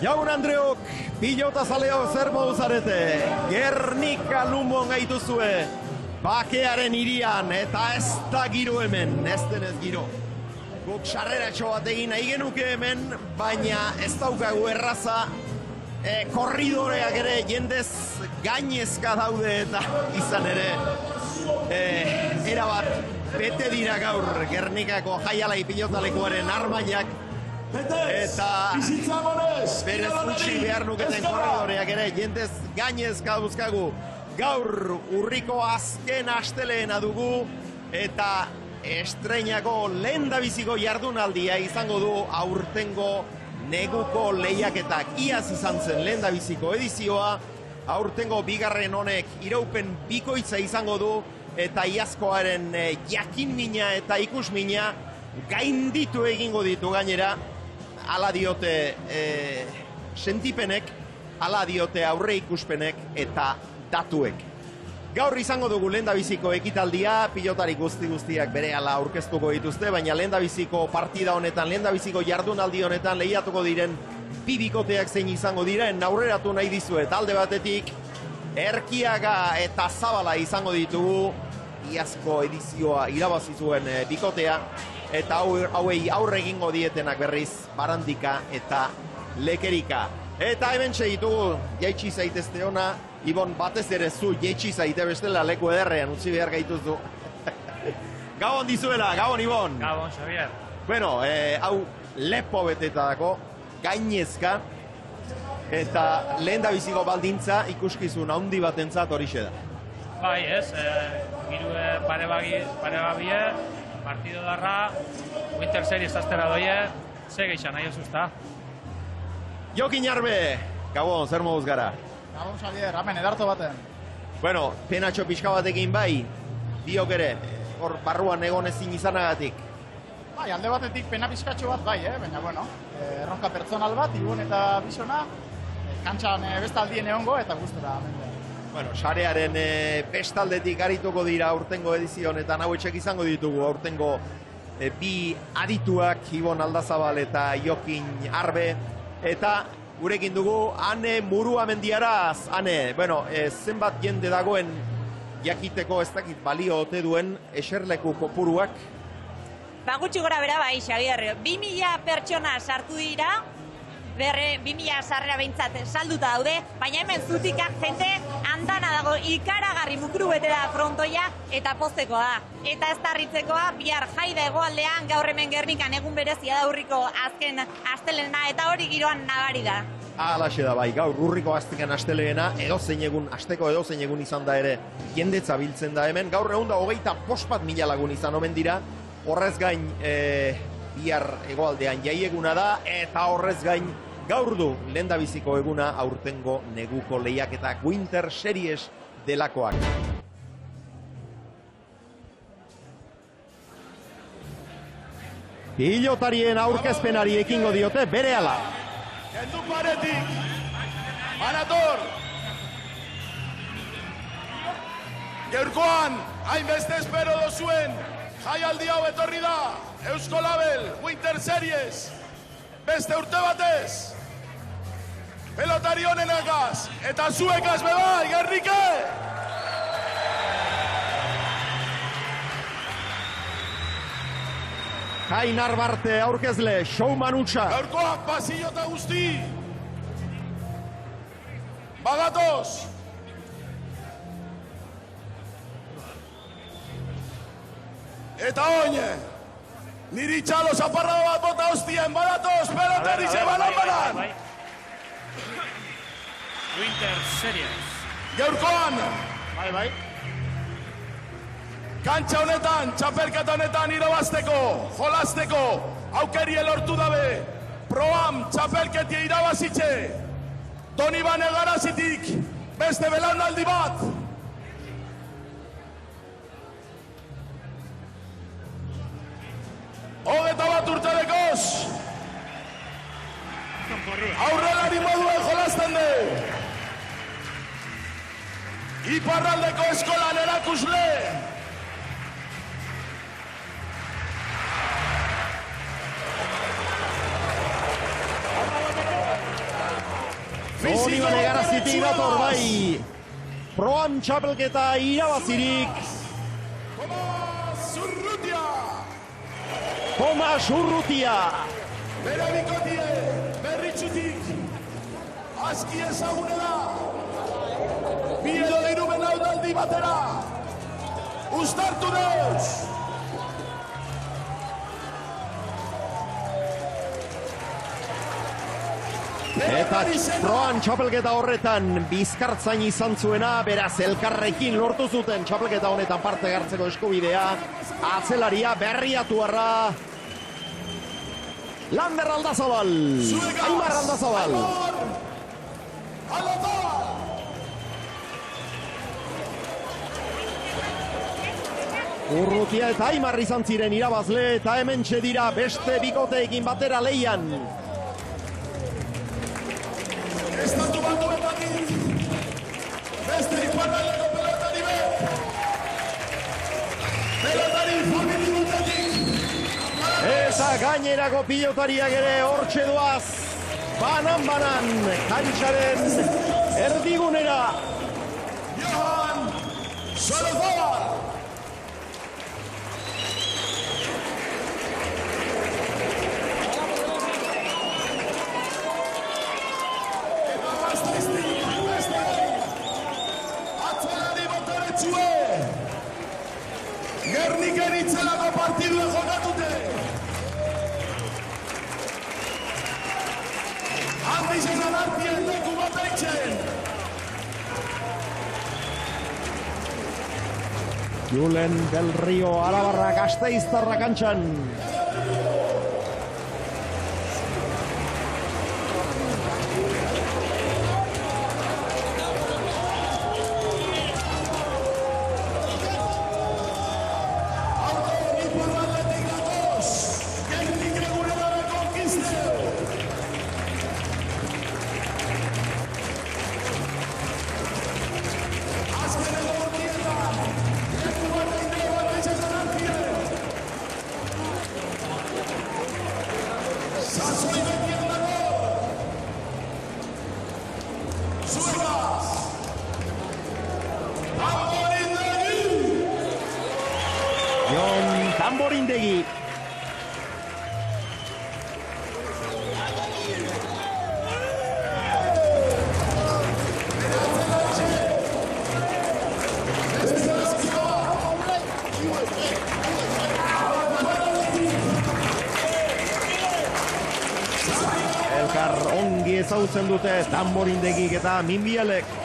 Jaun Andreok, pilota zaleo zer modu zarete, Gernika Lumbon gaituzue, bakearen irian, eta ez da giro hemen, ez denez giro. Guk sarreratxo bat egin nahi genuke hemen, baina ez daukagu erraza, korridoreak ere jendez gainezka daude eta izan ere, erabat bete dira gaur Gernikako jaialai pilotalekuaren armaiak, eta berez utzi behar nuketen korridoreak ere jendez gainezka dauzkagu. Gaur urriko azken asteleena dugu eta estreinako lehendabiziko jardunaldia izango du aurtengo neguko lehiaketak. Iaz izan zen lehendabiziko edizioa, aurtengo bigarren honek iraupen bikoitza izango du eta iazkoaren jakinmina eta ikusmina gainditu egingo ditu gainera. Ala diote sentipenek, ala diote aurre ikuspenek eta datuek. Gaur izango dugu lehendabiziko ekitaldia, pilotari guztiak berehala aurkeztuko dituzte, baina lehendabiziko partida honetan, lehendabiziko jardunaldi honetan lehiatuko diren bi bikoteak zein izango diren aurreratu nahi dizuet. Alde batetik, Erkiaga eta Zabala izango ditugu, iazko edizioa irabazi zuen bikotea, eta hauei aurre egingo dietenak berriz Barandika eta Lekerika. Eta hemen ditugu, jaitsi zaitezte ona, Ibon, batez ere zu jaitsi zaite bestela leku ederrean, utzi behar gaituzu. Gabon dizuela, gabon Ibon. Gabon, Xavier. Bueno, hau lepo betetako, gainezka, eta lehendabiziko baldintza ikuskizun handi batentzat horixe da. Bai, ez, girue parebabie, partido darra, Winter Series aztera doie, ze geixan nahi osuzta. Jokin Arbe, gabon, zer moduz gara? Gabon, Xavier, hemen edarto baten. Bueno, penatxo pixka batekin bai, biok ere, hor barruan egon ezin izanagatik. Bai, alde batetik pena pixkatxo bat bai, baina, bueno, erronka pertsonal bat, Ibon eta Bisona, kantxan bestaldien egongo eta gustora. Bueno, sarearen bestaldetik arituko dira aurtengo edizio honetan, hau etxek izango ditugu aurtengo bi adituak, Ibon Aldazabal eta Jokin Arbe, eta gurekin dugu Ane Muruamendiaraz. Ane, bueno, zenbat jende dagoen jakiteko ez dakit balio ote duen eserleku kopuruak? Ba, gutxi gora bera bai, Xavier, 2000 pertsona sartu dira, 2000 sarrera behintzat salduta daude, baina hemen zutikak jende andana dago, ikaragarri mukuru bete da frontoia eta poztekoa da. Eta ez tarritzekoa, bihar jaida hegoaldean, gaur hemen Gernikan egun berezia da urriko azken astelena eta hori giroan nabari da. Alaxe da bai, gaur urriko azteken asteleena, edozein egun, asteko edozein egun izan da ere jendetza biltzen da hemen, gaur egun da 25.000 lagun izan omen dira, horrez gain bihar hegoaldean jaieguna da, eta horrez gain gaur du lehendabiziko eguna aurtengo neguko lehiaketak Winter Series delakoak. Pilotarien aurkezpenari ekingo diote berehala. Kendu paretik, Manator! Gaurkoan, hainbeste espero dozuen, jaialdi hau etorri da, Eusko Label, Winter Series, beste urte batez, pelotari honenagaz, eta zuekaz bebai, Gernike! Jain Arbarte aurkezle, showman utxa. Gaurkoak pasillo eta guzti, bagatoz! Eta oine, niri txalo zaparra bat bota hostien, badatoz, pelotari ze balan. Winter Series. Gaurkoan, Bai. kantxa honetan, txapelketa honetan irabazteko, jolazteko, aukerie lortu dabe, proam txapelketie irabazitxe, Doni Bane garazitik, beste belaunaldi bat. Hogeta bat urterekoz, aurrelari moduen jolazten du. Iparraldeko eskolan erakusle. Honi bane garazitik dator bai. Proam txapelketa irabazirik. Tomas Urrutia. Bere bikotie, berritxutik, aski ezagune da. Bi edo hiru belaunaldi batera. Uztartu deuz! Eta proan txapelketa horretan bizkartzain izan zuena, beraz elkarrekin lortu zuten txapelketa honetan parte hartzeko eskubidea. Atzelaria Berriatuarra. Lander Aldazabal. Aimar Aldazabal. Urrutia eta Aimar izan ziren irabazle eta hementxe dira beste bikoteekin batera leian. Estatu batuetatik, beste iparraldeko pelotari bet, pelotari familiatik. Eta gainerako pilotariak ere hortxe doaz, banan-banan, kantxaren erdigunera. Johan Sorozabal. Gerniken itzelako partidua jokatute. Handizan alartien leku bat eitzen. Julen del Rio Arabarra Gasteiztarra kantxan. Tamborindegi. Elkar ongi ezagutzen dute Tamborindegik eta Minbialek.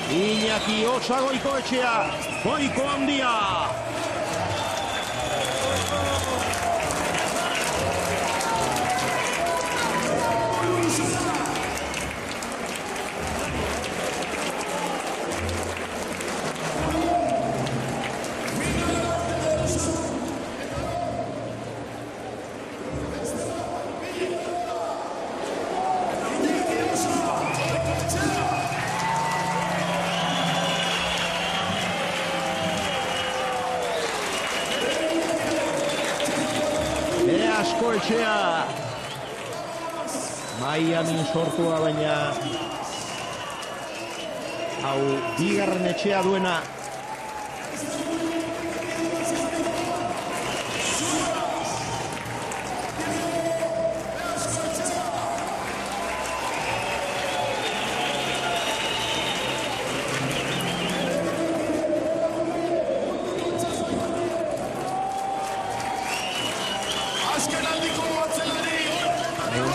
Iñaki Otsa Goikoetxea, Goiko handia. Etxea Miami sortua, baina hau bigarren etxea duena.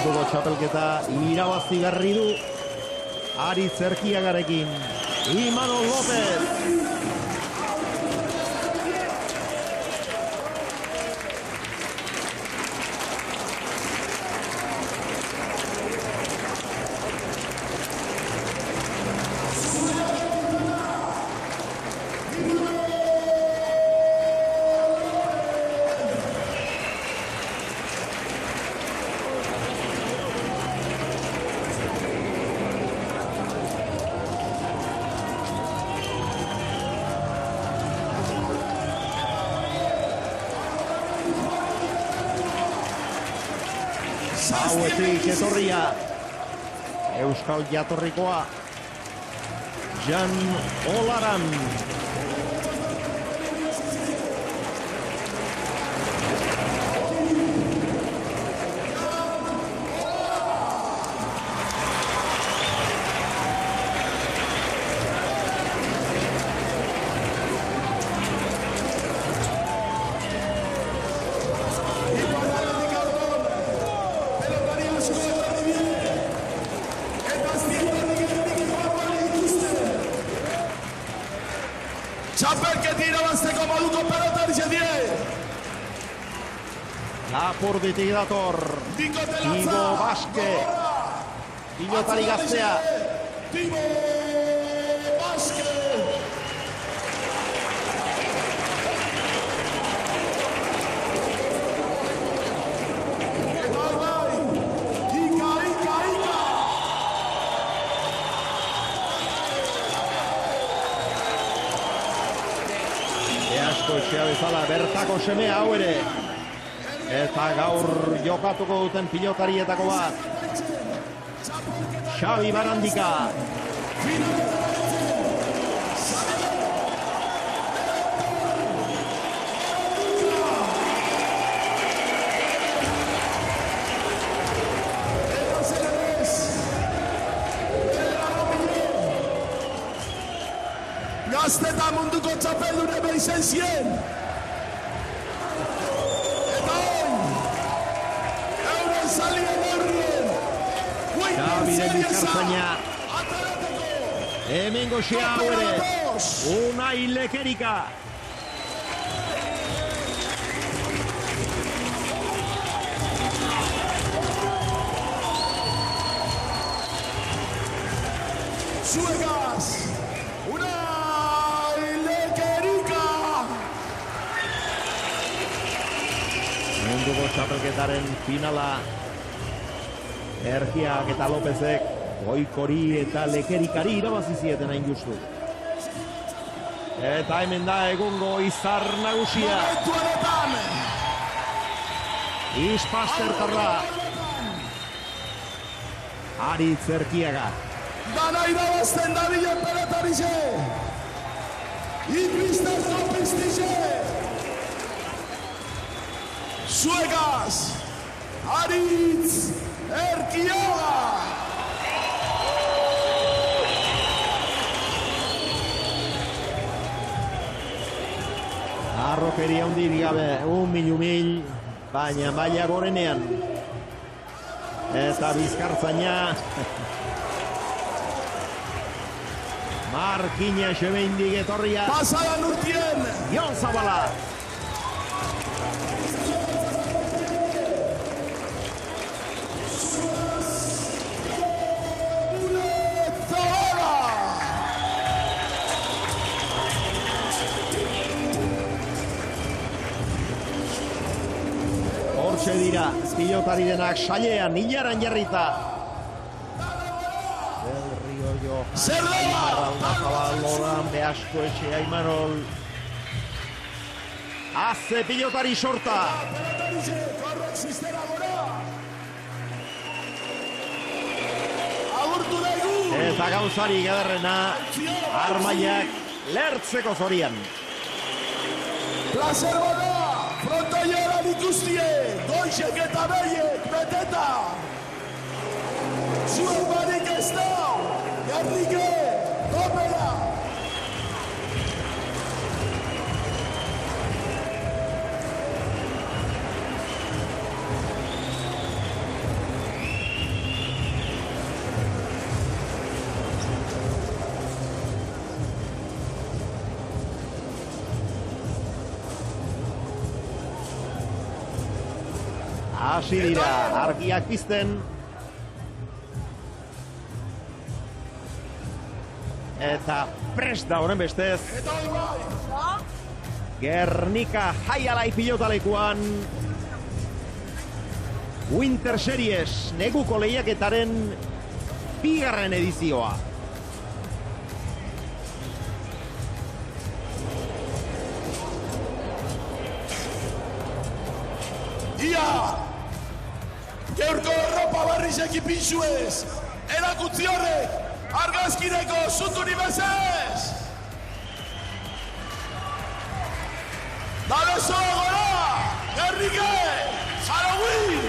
Munduko txapelketa irabazi berri du Ari Zerkiagarekin Imanol López. Gauetik etorria Euskal jatorrikoa Jan Olaran. Txapelketi irabazteko moduko pelotari die. Lapurditik dator Igo Baske, pilotari gaztea. Timo Baske. Etxea bezala bertako semea hau ere. Eta gaur jokatuko duten pilotarietako bat. Xabi Barandika. Gazteta munduko txapeldune behizen zien. Eta hoi, euren salien horrien. Xabiren bizkartzaina. Hemen goxea hau ere. Unai Lekerika. Zuegaz. Munduko txapelketaren finala Erkiak eta Lopezek Goikori eta Lekerikari irabazi zieten hain justu. Eta hemen da egungo izar nagusia. Ispastertarra Aritz Erkiaga. Dana irabazten da bilen pelotarize. Ipistezko piztize. Zuegaz, Aritz Erkiaga. Arrokeria hundirik gabe, mil, baina maila gorenean. Eta bizkartzaina. Markina Xemendik etorria. Pasadan urtien. Jon Zabala. Hortxe dira, pilotari denak sailean, hilaran jarrita. Del Rio Johan, Zer da? Imarralda Zabal, Loran, Beasko Etxe, Aimanol. Aze pilotari sorta. Eta gauzari ederrena, Armaiak lertzeko zorian. Placer bada, frontoieran ikustie, goixek eta behiek, beteta. Zuen barik ez da, jarrike, topera. Hasi dira, argiak pizten. Eta prest da horren bestez. Gernika Jaialai pilotalekuan. Winter Series neguko lehiaketaren 2. edizioa. Ia! Geurko ropa barrizek ipinzuez, erakutzi horrek, argazkireko zuturi bezez! Dabezo gora, Gernike, Zaraui!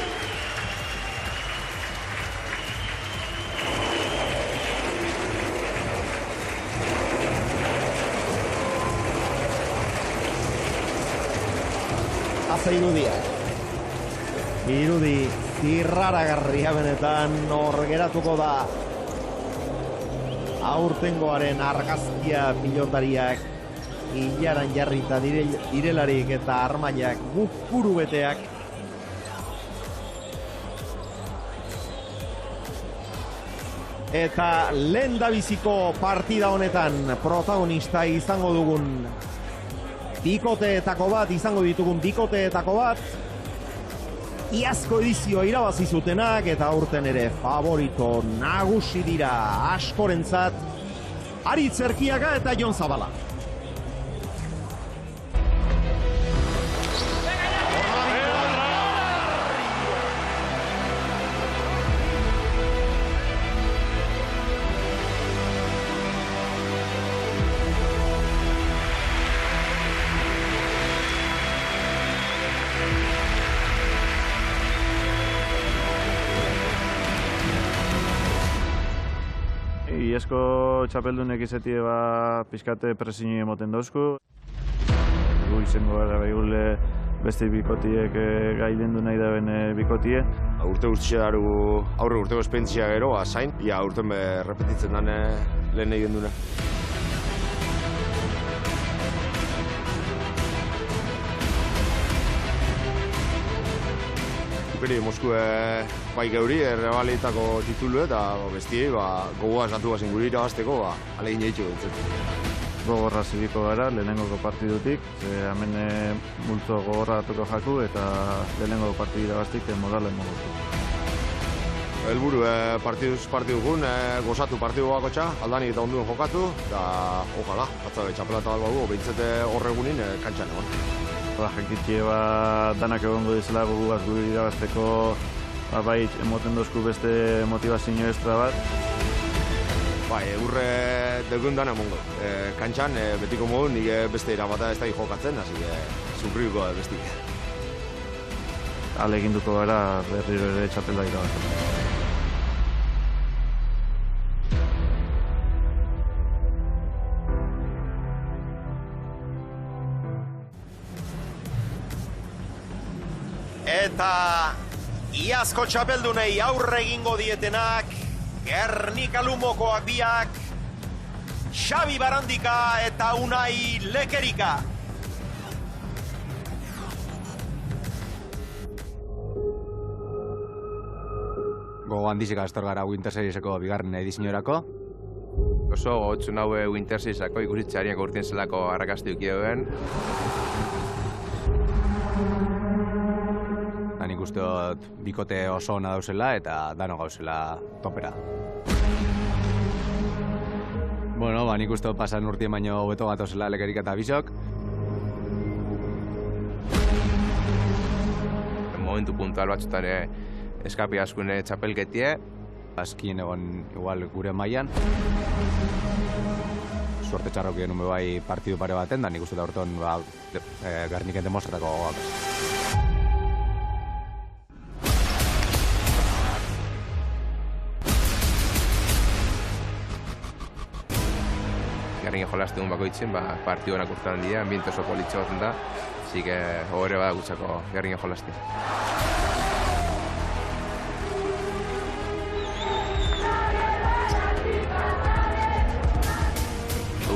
Haze irudiak. Irudi zirraragarria benetan hor geratuko da aurtengoaren argazkia pilotariak ilaran jarrita direlarik eta armaiak bukuru beteak. Eta lehen dabiziko partida honetan protagonista izango dugun bikoteetako bat, iazko edizioa irabazi zutenak eta aurten ere favorito nagusi dira askorentzat Aritz Erkiaga eta Jon Zabala. Iazko txapeldunek izatie pixkate presinoi emoten dauzku. Gu izango gara behigule beste bikotiek gailendu nahi da bene bikotie. Urte guztia daru aurre urteko espentzia gero, zain. Ia urten repetitzen dane lehen egin dune. Mosku bai geuri errebalitako titulu eta bestiei gogoa esatu bazen guri irabazteko alegin egitxo dintzen. Gogorra zibiko gara lehenengoko partidutik, hemen multzo gogorra datuko jaku eta lehenengo partidu irabaztik modalen mogotu. Helburu partiduz partidugun, gozatu partidu bakotxa, aldanik eta onduen jokatu, eta okala, batza txapelata bat bagu, behintzete horregunin kantxan egon. Jakitie danak egongo dizela gugaz guri irabazteko bai emoten dozku beste motivazio estra bat. Bai, urre degun dana emongo. Kantxan, betiko modu, nik beste irabata ez da jokatzen, hasi sufriko bestik. Ale eginduko gara berriro ere txapela irabazten. Eta iazko txapeldunei aurre egingo dietenak Gernika Lumokoak biak Xabi Barandika eta Unai Lekerika. Gogo handizik astor gara Winter Serieseko bigarren edizioerako. Oso gotxun haue Winter Seriesako ikusitxariak urtien zelako arrakastu ikioen. Nik uste dut bikote oso ona dauzela eta dano gauzela topera. Bueno, nik uste dut pasan urtien baino beto gatozela Lekerika eta Bisok. Momentu puntual batzutan eskapi askune txapelketie. Azkien egon igual gure mailan. Suerte txarrokien ume bai partidu pare baten, da nik uste da urton Gerniken demostratako gogoak. Gerniken jolaztegun bakoitzen, partidu honak urtean dira, ambiente oso politxo baten da, zik hogere bada gutxako Gerniken jolazte.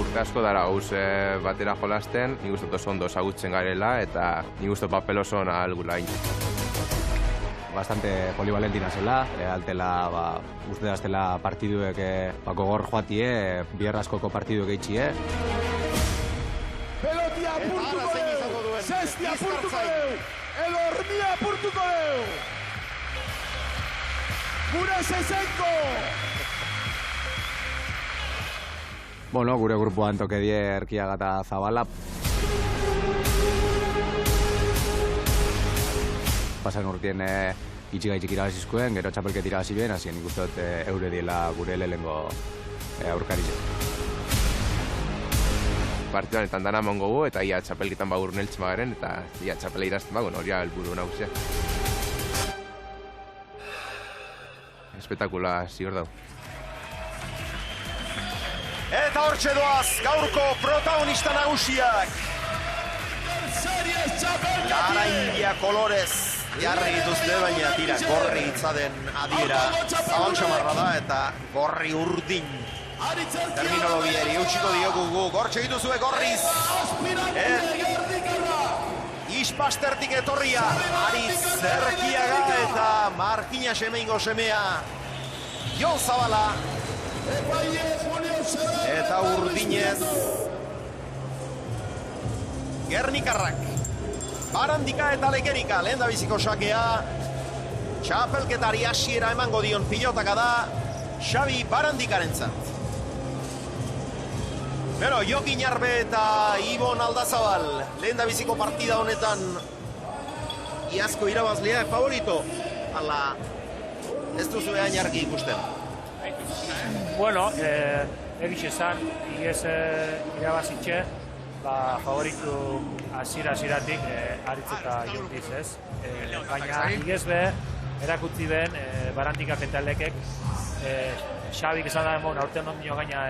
Urte asko dara gauz batera jolasten, nik uste oso ondo ezagutzen garela eta nik uste papel oso ona algula hain. Bastante polivalentina zela, altela uste daztela partiduek gogor joatie, bierraskoko partiduek eitxie. Pelotia apurtuko deu, zestia apurtuko deu, edo hormia apurtuko deu. Gure zezenko! Bueno, gure grupoan toke die Erkiaga eta Zabala. Pasan urtien itxigaitik irabazizkuen, gero txapelket irabazizkuen, hasien nik uste dut eure diela gure lehengo aurkaritze. Partidu honetan dana emango gu, eta ia txapelketan bagur neltzen bagaren, eta ia txapela irazten bagun, hori helburu nagusia. Espektakula zior dau. Eta hortxe doaz, gaurko protagonista nagusiak. Lara India kolorez jarri dituzte, baina tira gorri itzaden adiera zabaltxamarra da eta gorri urdin. Terminologiari eutxiko diogu gu, gortxe dituzue gorriz. Ispastertik etorria, Aritz Erkiaga eta Markina Semeingo semea Jon Zabala. Eta urdinez Gernikarrak. Barandika eta Lekerika, lehen da biziko sakea. Txapelketari hasiera emango dion pilotaka da Xabi Barandikarentzat. Bero, Jokin Arbe eta Ibon Aldazabal, lehen da biziko partida honetan iazko irabazlea favorito, ala ez duzu behan jarki ikusten. Bueno, egiz esan, igez irabazitxe, favoritu hasieratik Aritz eta Jondiz ez. Baina igez be, erakutzi ben, Barandikak eta Lekek, Xabik esan da emon, aurten ondino gaina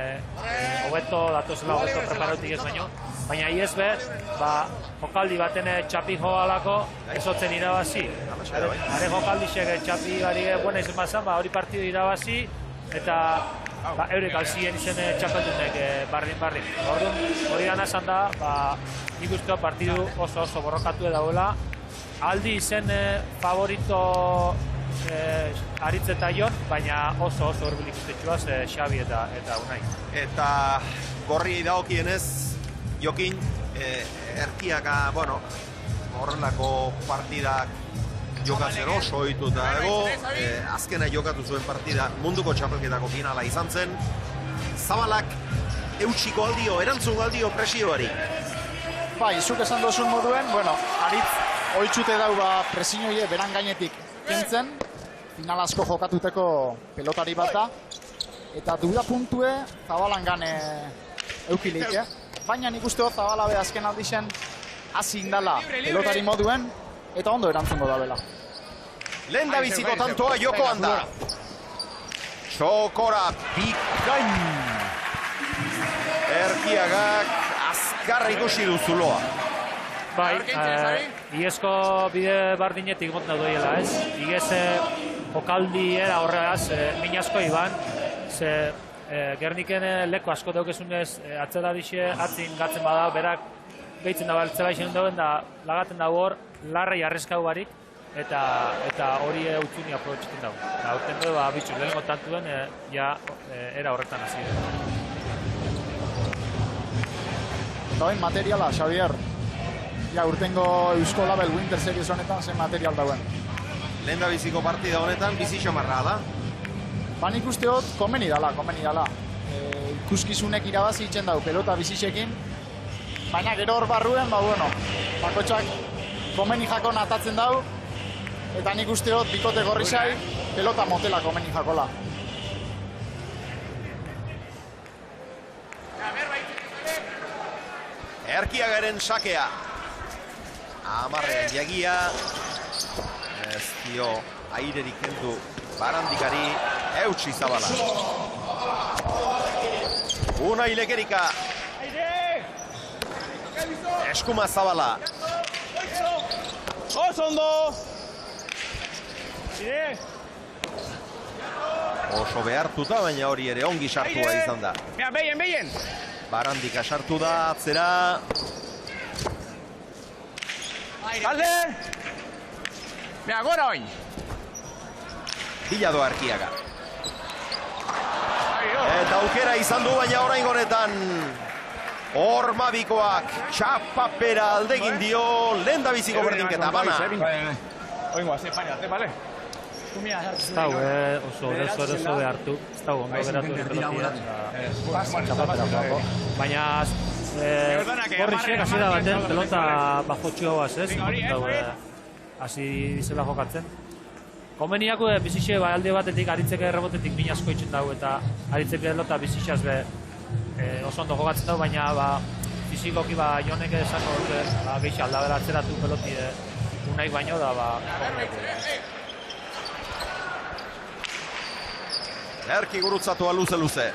hobeto, datozela hobeto preparautik ez baino. Baina iez be, jokaldi baten txapi jogalako ezotzen irabazi. Hare jokaldixek txapi gari buena izen bazan, hori partidu irabazi, eta eurek alzien izen txapeldunek bardin. Hori gana esan da, nik uste partidu oso borrokatu edauela. Aldi izen favorito Aritz eta Jon, baina oso horbilik ustetxuaz Xabi eta Unai. Eta gorri dagokienez, Jokin, Erkiaka, horrelako partidak jokatzen oso ohituta dago, azkena jokatu zuen partida munduko txapelketako finala izan zen. Zabalak eutxiko aldio, erantzun aldio presioari. Bai, zuk esan dozun moduen, Aritz oitzute dau presioie beran gainetik kentzen, final asko jokatuteko pelotari bat da, eta duda puntue Zabalangan eukilik, baina nik uste Zabala be azken aldixen hasi indala pelotari moduen, eta ondo erantzungo da bela. Lehen da biziko tantoa jokoan da. Txokora bikain. Erkiagak azkarra ikusi du zuloa. Bai, iezko bide bardinetik gonta doiela ez. Igez jokaldi horregaz, minazko iban, ze Gerniken leko asko daukezunez atzera dixe atzin gatzen bada, berak behitzen da baltzela izan duen da lagaten da hor, larrei arrezkau barik, eta hori utzuni aprobetxetan dago. Horten du, bitxu, lehenko tantuen, era horretan hasi. Dauen materiala, Xavier. Urtengo Eusko Label Winter Series honetan zen material dauen. Lehen da biziko partida honetan bizi xamarra da? Nik uste hot, komeni dala. Ikuskizunek irabazi itzen dau pelota bizixekin, baina gero hor barruen, bakotxak komeni jakon atatzen dau, eta nik uste hot, bikote gorri zai, pelota motela komeni jakola. Erkiagaren sakea. Amarrean jagia, ez dio airerik kendu Barandikari, eutxi Zabala. Unai Lekerika. Eskuma Zabala. Oso Oso behartuta, baina hori ere ongi sartua izan da. Behien. Barandika sartu da, atzera. Alde! Gora oin! Bila doa Erkiaga. Eta aukera izan du, baina orain honetan Ormabikoak txapapera aldegin dio lehen da biziko berdinketa, bana. Oingoa, zepainate, bale? Ez dau, oso behartu, ez dau, ondo beratu txapapera joako. Baina Gorrixek hasi da baten, pelota bajo txioaz ez, hasi dizela jokatzen. Konbeniako bizixe alde batetik, aritzeke errebotetik min asko itxen dago eta aritzeke pelota bizixaz oso ondo jogatzen dago, baina fizikoki jonek esako dute gehi aldabera atzeratu peloti unaik baino da Erki gurutzatua luze.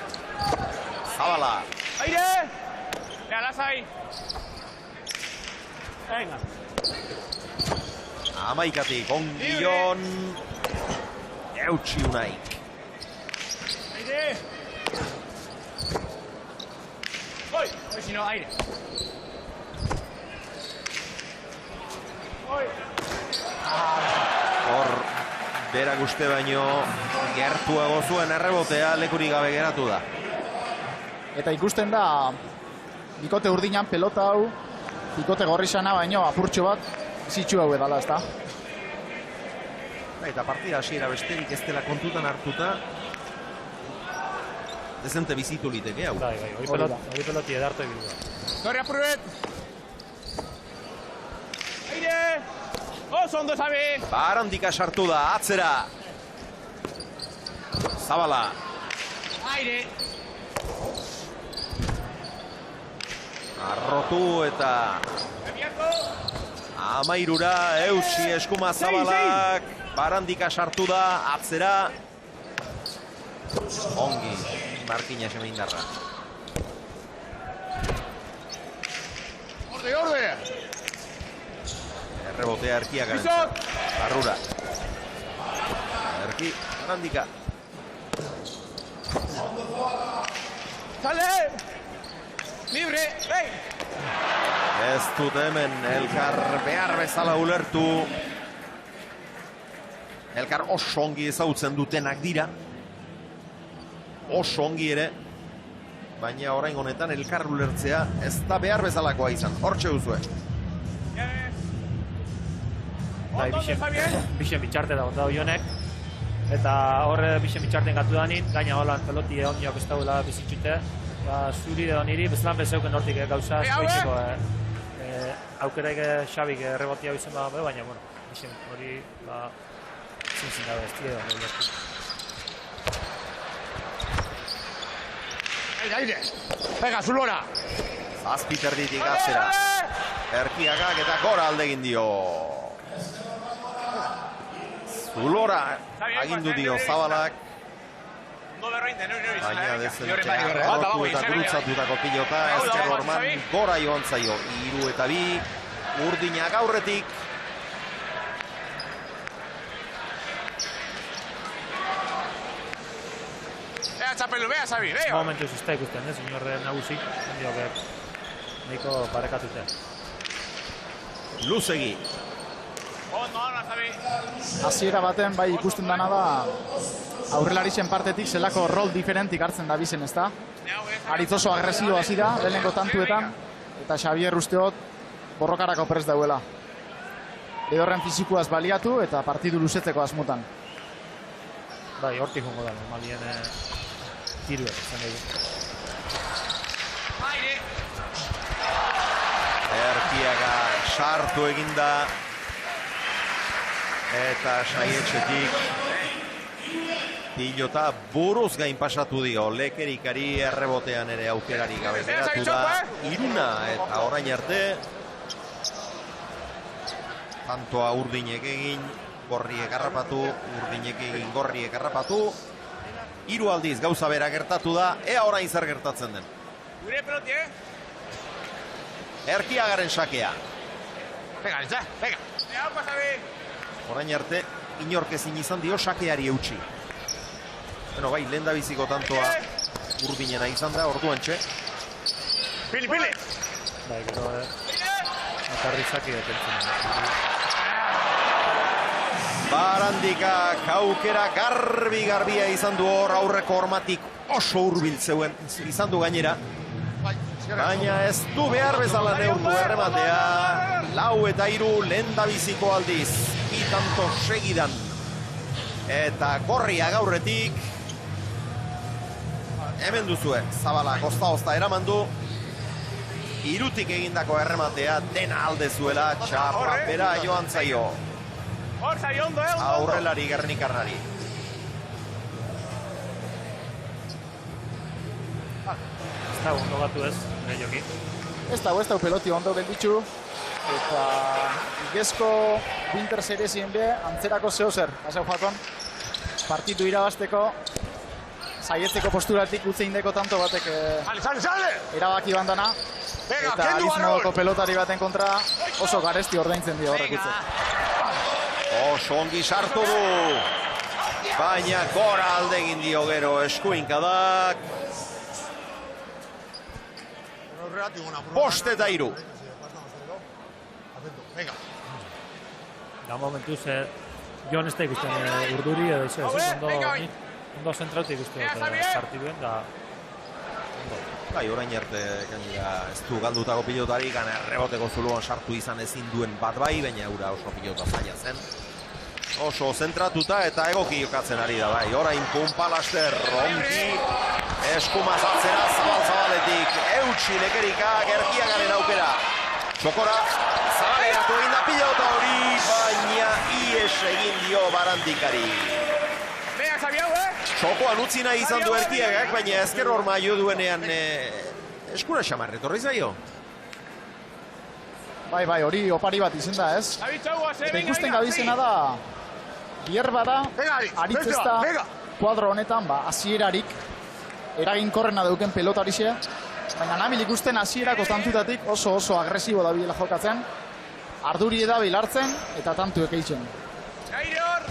Zabala. Aire! Ea, lasai! Venga. Amaikatik, ongion. Eutsi unaik. Aire! Oi, si no, aire. Oi. Hor, berak uste baino gertuago zuen errebotea lekurik gabe geratu da. Eta ikusten da, bikote urdinan pelota hau, bikote gorrizana baino apurtxo bat, zitsu hau edala, ezta? Eta partida hasiera besterik ez dela kontutan hartuta, dezente bizitu liteke hau. Hori peloti edartu egin da. Torre apurret! Aire! Oso ondo sabe! Barandika sartu da, atzera! Zabala! Aire! Arrotu eta amairura eutsi eskuma Zabalak. Barandika sartu da, atzera. Ongi, Markina Semindarra. Orde! Errebotea Erkiak garen. Barrura. Erki, Barandika. Sale! Libre! Hey! Ez dut hemen elkar behar bezala ulertu. Elkar oso ongi ezagutzen dutenak dira. Oso ongi ere. Baina orain honetan elkar ulertzea ez da behar bezalakoa izan. Hortxe duzue. Bixen bitxarte da ondau jonek. Eta horre bixen bitxarten gatu danin, gaina holan peloti ondiok ez daula bizitzute. Zuri edo niri, bezlan bezeuken hortik gauza eskoitzeko aukeraik Xabik errebotia bizen baina, bueno, bixen hori, zintzin gabe, ez tira edo. Aire! Pega, zulora! Zazpiterditik atzera. Erkiagak eta gora aldegin dio. Zulora agindu dio Zabalak. Baina dezentea arrotu eta gurutzatutako pilota. Ezker Orman gora joan zaio. 3 eta 2. Urdinak aurretik. Ea, txapelu, bea, Xabi, bea! Momentuz ez da ikusten, señor nagusik. Nahiko parekatute. Luzegi. Hasiera baten bai ikusten dana da aurrelarisen partetik zelako rol diferentik hartzen da bizen, ezta? Aritz oso agresibo hasi da lehenengo tantuetan eta Xabier usteot borrokarako prest dauela. Edorren fizikoaz baliatu eta partidu luzetzeko asmotan. Bai, hortik jongo da, normalien tiruek, izan dugu. Erkiaga sartu eginda. Eta saietxetik pilota buruz gain pasatu dio. Lekerikari errebotean ere aukerari gabe geratu da. 3 eta orain arte tantoa Urdinek egin, Gorriek harrapatu, Urdinek egin, Gorriek harrapatu. 3 aldiz gauza bera gertatu da. Ea orain zer gertatzen den. Gure peloti, Erkiagaren sakea. Pega, Liza, pega! Ea, pasabi! Orain arte, inork ezin izan dio sakeari eutxi. Bueno, bai, lehen da biziko tantoa Urdinena izan da, orduan txe. Pili, pili! Bai, gero, atarri sake detentzen. Barandika aukera garbia izan du hor, aurreko hormatik oso hurbil zeuen izan du gainera. Baina ez du behar bezala neurtu errematea. 4 eta 3 lehen da biziko aldiz. Itanto segidan. Eta Gorriak aurretik. Hemen duzue, Zabala ozta eraman du. 3tik egindako errematea dena alde zuela, txapra bera joan zaio. Hor, zari ondo, ondo. Aurrelari gernikarrari. Ez da ondo batu ez, nire joki. Ez da peloti ondo belditxu. Eta igezko Winter Seriesien be, antzerako zeo zer, haseu joakon. Partidu irabazteko, saietzeko posturatik utze indeko tanto batek erabaki bandana. Eta alizmodoko pelotari baten kontra oso garesti ordaintzen dio horrek utze. Oso ongi sartu du. Baina gora alde egin dio gero eskuinkadak. 5 eta 3. Da momentuz, Jon ez da ikusten urduri edo ez, ondo zentrautik ikusten sartu duen, da... Bai, orain arte gainera ez du galdutako pilotari, gana reboteko zuluan sartu izan ezin duen bat bai, baina ura oso pilota zaila zen. Oso zentratuta eta egoki jokatzen ari da bai. Orain Pumpalaster, ongi, eskumaz atzera, zabal-zabaletik, eutxi lekerika, Gerkiagaren aukera. Txokora, zabaleratu egin da pilota hori, baina ies egin dio Barandikari. Txokoan utzi nahi izan du Erkiagak, baina ezker horma jo duenean eskura xamarre, torri zaio. Bai, hori opari bat izen da, ez? Eta ikusten gabizena da, bierba da, aritz ez da, kuadro honetan, hasierarik eraginkorrena dauken pelotarixe, baina nabil ikusten hasierako tantutatik oso agresibo da bilela jokatzen, arduri edabil hartzen eta tantu ekeitzen. Gairor,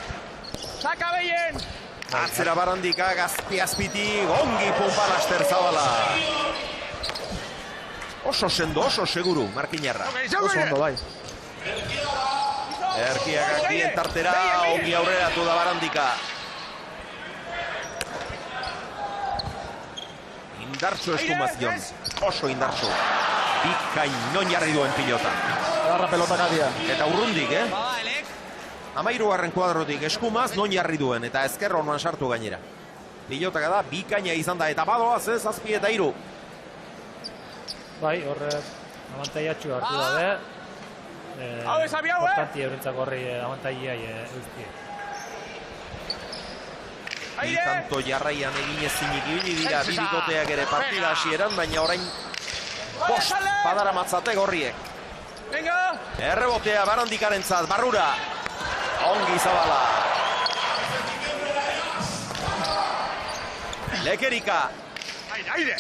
saka behien! Atzera Barandika, gazpi-azpitik, ongi Pumpalaster zabala. Oso sendo, oso seguru, Markinarra. Oso ondo, bai. Erkiagak bien tartera, ongi aurreratu da Barandika. Indartxo eskumazion, oso indartxo. Bikain non jarri duen pilota. Garra pelotak adia. Eta urrundik, Amairugarren kuadrotik eskumaz non jarri duen, eta ezker horman sartu gainera. Pilotaka da, bikaina izan da, eta badoaz ez, 7 eta 3. Bai, horre amantaiatxu hartu dabe. Hau ez abiau, Importanti eurentzak horri amantaiai eustie. Bi tanto jarraian egin ezinik ibili dira bibikoteak ere partida hasieran, baina orain bost badara matzate gorriek. Errebotea Barandikarentzat, barrura. Ongi zabala. Lekerika. Aire!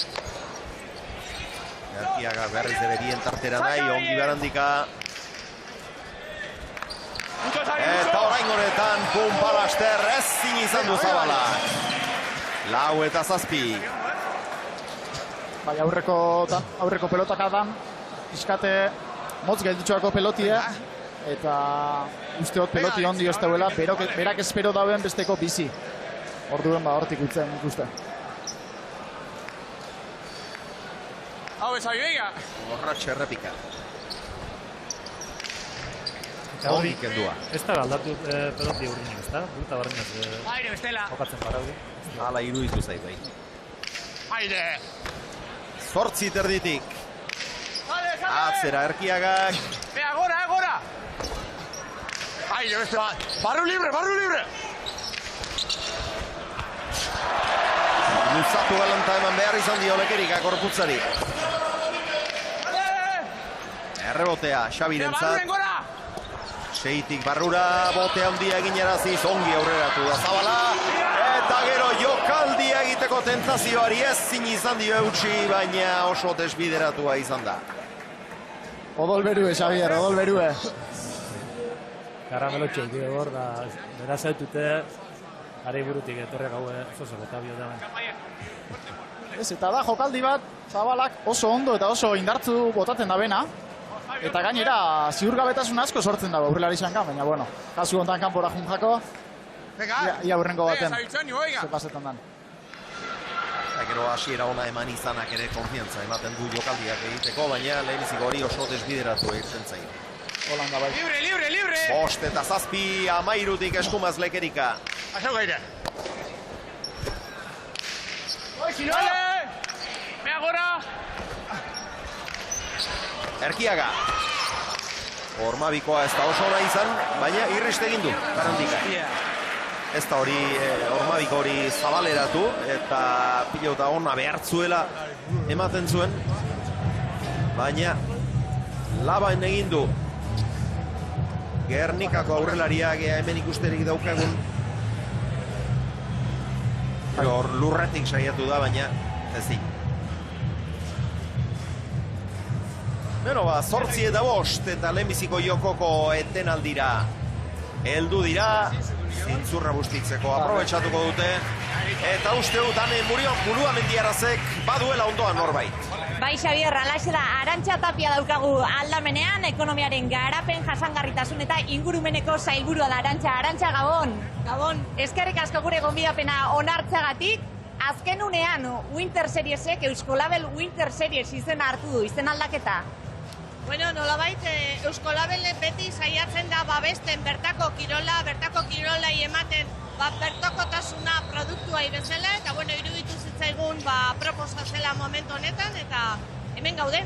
Erkiaga berriz ere bien tartera nahi, ongi Barandika. Eta orain honetan Pumpalaster ezin izan du zabala. 4 eta 7. Bai, aurreko pelotakadan, iskate motz gelditxoako pelotie, eta usteot peloti ondi ez dauela, berak espero dauen besteko bizi. Orduen hortik utzen ikuste. Hau ez abibega! Horratxe errepika. Ongi kendua. Ez da aldatu peloti urriñek, ez da? Bulta barrenaz jokatzen baraudi. Hala iruditu zait bai. Aire! 8 terditik. Atzera Erkiagak. Agora! Aire, beste bat! Barru libre! Luzatu galanta eman behar izan dio Lekerika korputzari. Errebotea, Xabirentzat. Seitik barrura, bote handia egin eraziz, ongi aurreratu da zabala. Eta gero jokaldia egiteko tentazioari ezin izan dio eutxi, baina oso desbideratua izan da. Odol berue, Xabier, odol berue. Karamelotxeik dio hor, da bera zaitute, ari burutik etorriak hau oso botabio da. Ez, eta da jokaldi bat, zabalak oso ondo eta oso indartzu botatzen da bena. Eta gainera, ziurgabetasun asko sortzen dago aurrelari izanka, baina bueno, kasu hontan kanpora junjako, ia aurrengo baten, ze pasetan dan. Gero hasiera ona eman izanak ere konfiantza ematen du jokaldiak egiteko, baina leheniziko hori oso desbideratu egiten zaio. Holanda bai. Libre! 5 eta 7, Amairutik eskumaz Lekerika. Azau gaire! Me agora! Erkiaga. Ormabikoa ez da oso ona izan, baina irriste egin du, Barandika. Ez da hori, Ormabiko hori zabaleratu, eta pilota ona behartzuela ematen zuen. Baina, labain egin du. Gernikako aurrelariak hemen ikusterik daukagun. Hor lurretik saiatu da, baina ez di. Beno, 8-5 eta lehenbiziko jokoko etenaldira heldu dira, zintzurra bustitzeko aprobetxatuko dute, eta uste dut ane Mulua Mendiarazek baduela ondoan norbait. Bai, Xabier, alaxe da, Arantxa Tapia daukagu aldamenean, ekonomiaren garapen jasangarritasun eta ingurumeneko sailburua da Arantxa. Arantxa, Gabon! Gabon! Eskerrik asko gure gonbidapena onartzeagatik. Azken unean, Winter Seriesek, Euskolabel Winter Series izena hartu du, izen aldaketa. Bueno, nolabait, Euskolabel beti saiatzen da babesten bertako kirolai ematen bertakotasuna produktua bezala, eta bueno, iruditu zitzaigun proposa zela momentu honetan, eta hemen gaude.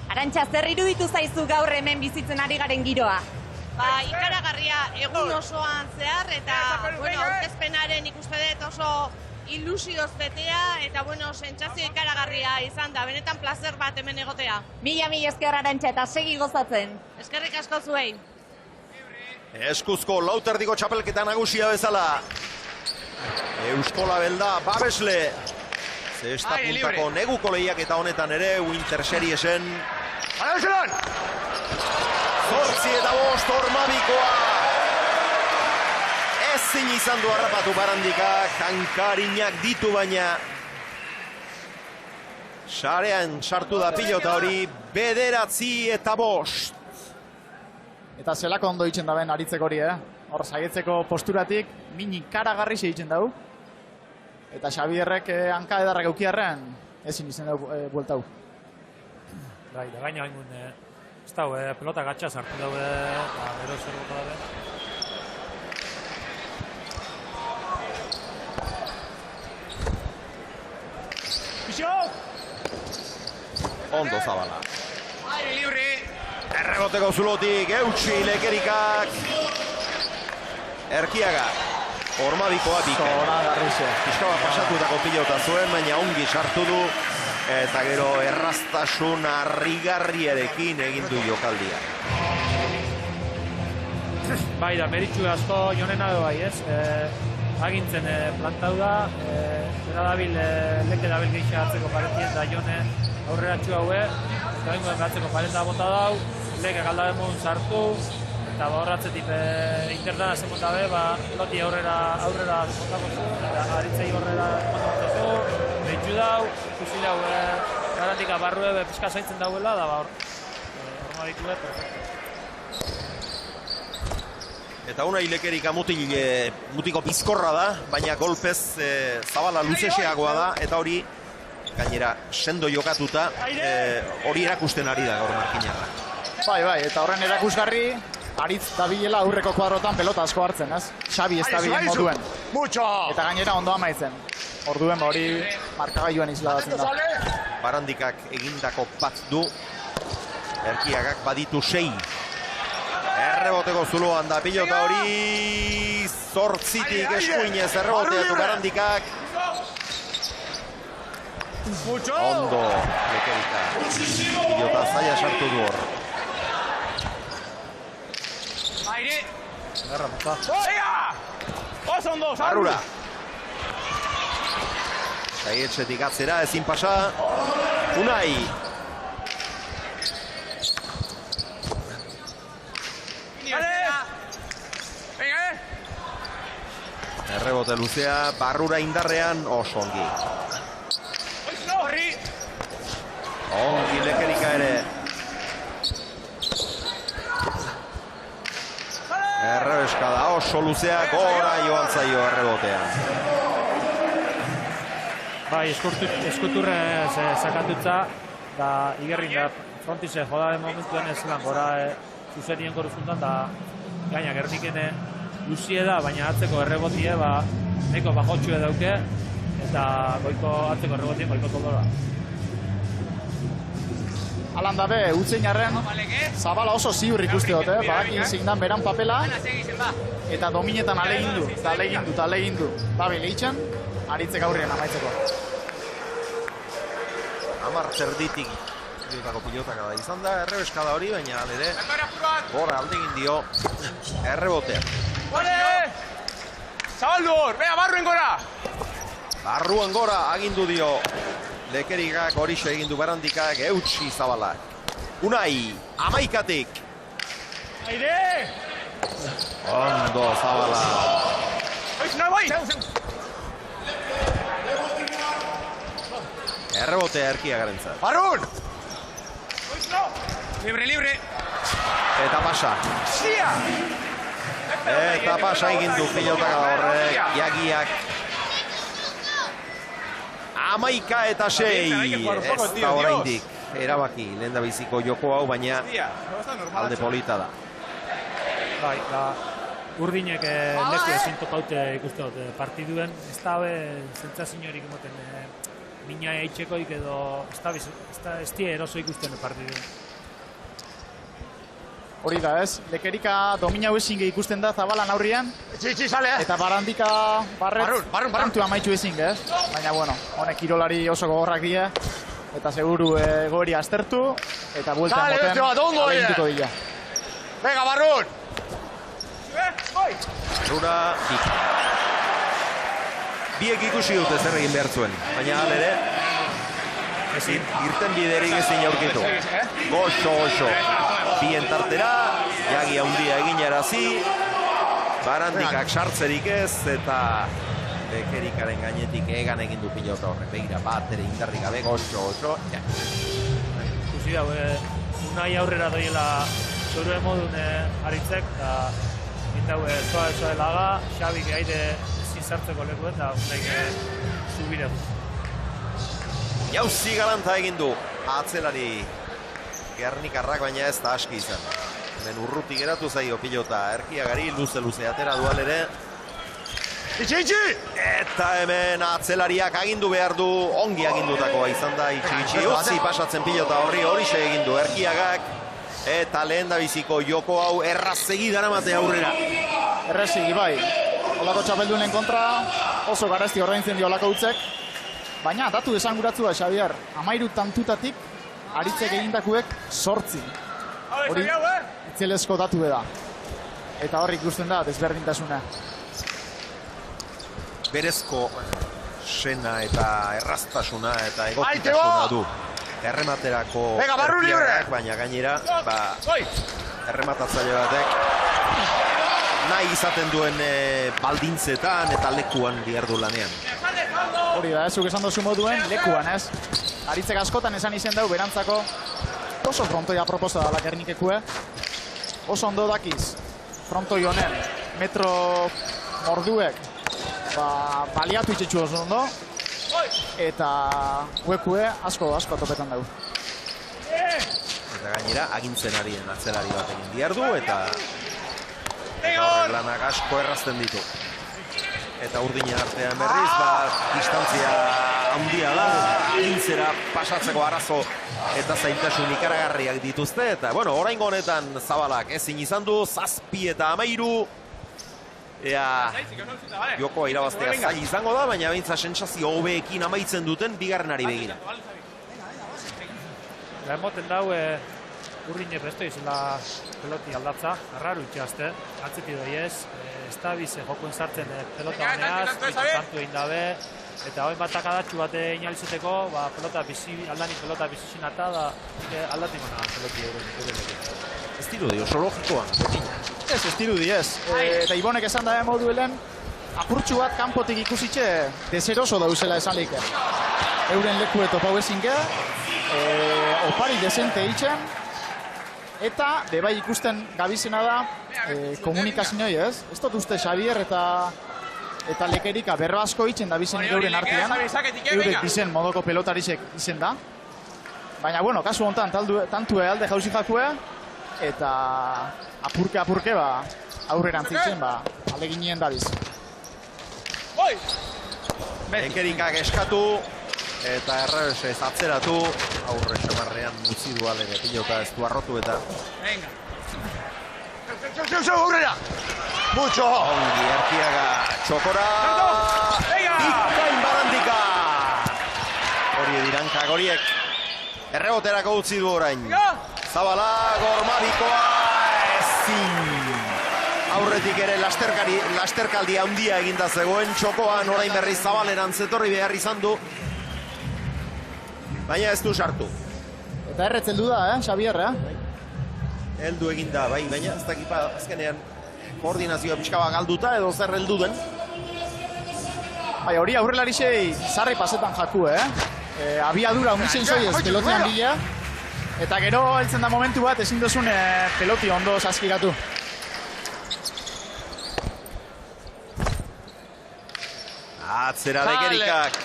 Arantxa, zer iruditu zaizu gaur hemen bizitzen ari garen giroa? Ikaragarria egun osoan zehar, eta bueno, aurkezpenaren ikuste dut oso ilusioz betea, eta bueno, sentsazio ikaragarria izan da, benetan plazer bat hemen egotea. Mila esker Arantxa, eta segi gozatzen. Eskerrik asko zuei. Eskuzko lauterdiko txapelketa nagusia bezala. Euskolabel da babesle. Zesta puntako neguko lehiak eta honetan ere, Winter Seriesen. 8-5 Ormabikoa. Ezin izan du harrapatu Barandikak, hankarinak ditu baina sarean sartu da pilota hori, 9-5. Eta zelako ondo itzen daben aritzeko hori, Hor saietzeko posturatik, mini karagarri segitzen dau. Eta Xabierrek hanka edarrak eukiarrean, ezin izan dau bueltau. Bai, da gaina haingun, ez dau, pelota gatsa sartu daude, eta gero zer bota dabe. Ondo zabala. Aire libre. Erreboteko zulotik, eutxi lekerikak. Erkiaga. Ormabikoa bika. Piskaba pasatutako pilota zuen, baina ongi sartu du. Eta gero erraztasun harrigarriarekin egin du jokaldia. Bai, da, meritxu asko jonena du bai, ez? Agintzen plantau da, bera dabil, leke dabil gehiago atzeko paretien da jone aurrera txu haue, eta bengoen behatzeko pareta bota dau, leke galdabe modun sartu, eta horratzetik interna zen dabe, loti aurrera botako zu, eta aritzei horrera botako zu, behitxu dau, ikusi dau, garantika barrue pizka zaintzen dauela, da Ormabikue, perfecto. Eta una ilekerika mutiko bizkorra da, baina golpez zabala luzeseagoa da, eta hori gainera sendo jokatuta hori erakusten ari da gaur Markinaga. Bai, eta horren erakusgarri, aritz dabilela aurreko kuadrotan pelota asko hartzen, ez? Xabi ez dabilen moduen. Eta gainera ondo amaitzen. Orduen hori markagailuan isladatzen da. Barandikak egindako bat du, Erkiagak baditu 6. Erreboteko zuloan da pilota hori, 8-tik eskuinez erreboteatu Barandikak. Ondo lekerika. Pilota zaila sartu du hor. Aire. Garra mota. Oso ondo, Barrura. Saietxetik atzera, ezin pasa. Unai. Errebote luzea, Barrura indarrean, oso ongi. Ongi lekerika ere. Errebeskada oso luzea, gora joan zaio errebotean. Bai, eskuturre sakatutza, da igerrin da frontize jodaren momentuan ez lan gora zuzenien goruzuntan, da gaina Gernikene luzie da, baina atzeko errebotie, neko bajotxue dauke, eta goiko atzeko errebotien goiko gora. zabalan dabe utzein jarren, zabala oso ziur ikuste dut, badaki zein dan beran papela, eta dominetan alegindu. Babi lehitzen, aritzek aurrien amaitzeko. 10 zerditik pilotako pilotakada izan da, errebeskada hori, baina ere gora aldegin dio errebotea. Zabaldu hor, bea, barruen gora! Barruan gora agindu dio Lekerikak, horixe egin du Barandikak, eutsi Zabalak. Unai, 11-tik. Aire! Ondo Zabala. Errebotea erkia garentzat. Barrun! Libre! Eta pasa. Zia! Eta pasa egin du pilotaka horrek, jagiak. 11-6, ez da oraindik erabaki lehen da biziko joko hau, baina alde polita da. Bai, urdinek leku ezin topaute ikuste dut partiduen, ez da zentzaziorik emoten mina eitxekoik edo ez die eroso ikusten partiduen. Hori da ez, Lekerika domina ezin ikusten da Zabalan aurrian, eta Barandika barret kantu amaitu ezin, ez? Baina, bueno, honek kirolari oso gogorrak dira, eta seguru gori aztertu, eta bueltan moten alegituko dira. Venga, Barrun! Barrura, biek ikusi dute zer egin behar zuen, baina alere, irten biderik ezin aurkitu. Goxo. Bien tartera, jagi handia egin arazi, Barandikak sartzerik ez, eta Lekerikaren gainetik egan egin du pilota horrek. Begira, bat ere indarrik gabe, goxo. Ikusi hau, unai aurrera doiela zoruen modun aritzek, eta indau zoa laga, Xabik aire ezin sartzeko leku eta unaik zubire. Jauzi galanta egin du, atzelari Gernikarrak, baina ez da aski izan. Hemen urruti geratu zaio pilota, erkiagari luze atera dual ere. Itxi! Eta hemen atzelariak agindu behar du, ongi agindutakoa izan da itxi. Utzi pasatzen pilota horixe egin du erkiagak. Eta lehen da biziko joko hau errazegi daramate aurrera. Errazegi bai, olako txapeldunen kontra, oso garesti ordaintzen dio olako utzek. Baina, datu esanguratzu da, Xabier, 13 tantutatik, aritzek egindakuek 8. Hori itzelezko datu da. Eta horrik ikusten da, desberdintasuna. Berezko sena eta erraztasuna eta egokitasuna du. Errematerako erkiagak, baina gainera, errematatzaile batek nahi izaten duen baldintzetan eta lekuan diardu lanean. Hori da, zuk esan dozu moduen, lekuan ez. Aritzek askotan esan izen dau, berantzako oso frontoia proposa da Gernikekue. Oso ondo dakiz, frontoi honen, metro morduek, baliatu itxetxu oso ondo, eta huekue asko topetan dau. Eta gainera, agintzen arien atzelari bat egin diardu, eta horrek lanak asko errazten ditu. Eta urdinen artean berriz, distantzia handia da, agintzera pasatzeko arazo eta zaintasun ikaragarriak dituzte. Eta, oraingo honetan Zabalak ezin izan du, 7 eta 13. Ea, jokoa irabaztea zail izango da, baina beintza sentsazio hobeekin amaitzen duten bigarrenari begira. Emoten dau, urdine presto izela peloti aldatza, arraru itxazte, atzeti doiez, ez da bize jokoen sartzen pelota honeaz, sartu egin dabe, eta hori bat akadatxu bat inalizeteko, aldani pelota bizizinata da aldati mana peloti euren. Ez dirudi, oso logikoa. Ez dirudi ez. Eta Ibonek esan da moduelen, apurtxu bat kanpotik ikusitxe deseroso dauzela esan leike. Euren leku eto pau ezinke, opari desente itxen, eta bebai ikusten gabizena da komunikazioa ez? Ez dut uste Xabier eta Lekerika berra asko itxen da bizen euren artean, eurek bizen modoko pelotarizek izen da. Baina, kasu honetan tantue alde jauzi jakue, eta apurke aurrerantz itzen, aleginien dabiz. Lekerikak eskatu, eta errebesez atzeratu, aurre xamarrean utzi du alere, pilota ez du arrotu eta... Venga. Aurrera! Mucho! Ongi, Erkiaga, txokora... Bikain Barandika! Hori dirankak horiek. Erreboterako utzi du orain. Zabala, Gormabikoa, ezin. Aurretik ere lasterkaldi handia eginda zegoen, txokoan orain berri Zabaleran zetorri behar izan du. Baina ez du sartu. Eta erretzeldu da, Xabier, Heldu eginda, bai, baina ez dakipa azkenean koordinazioa pixkaba galduta edo zer heldu den. Bai, hori aurrelarisei zarri pasetan jaku, abiadura unditzen zoiez pelotean bila. Eta gero heltzen da momentu bat ezin duzun peloti ondo saskiratu. Atzera Lekerikak.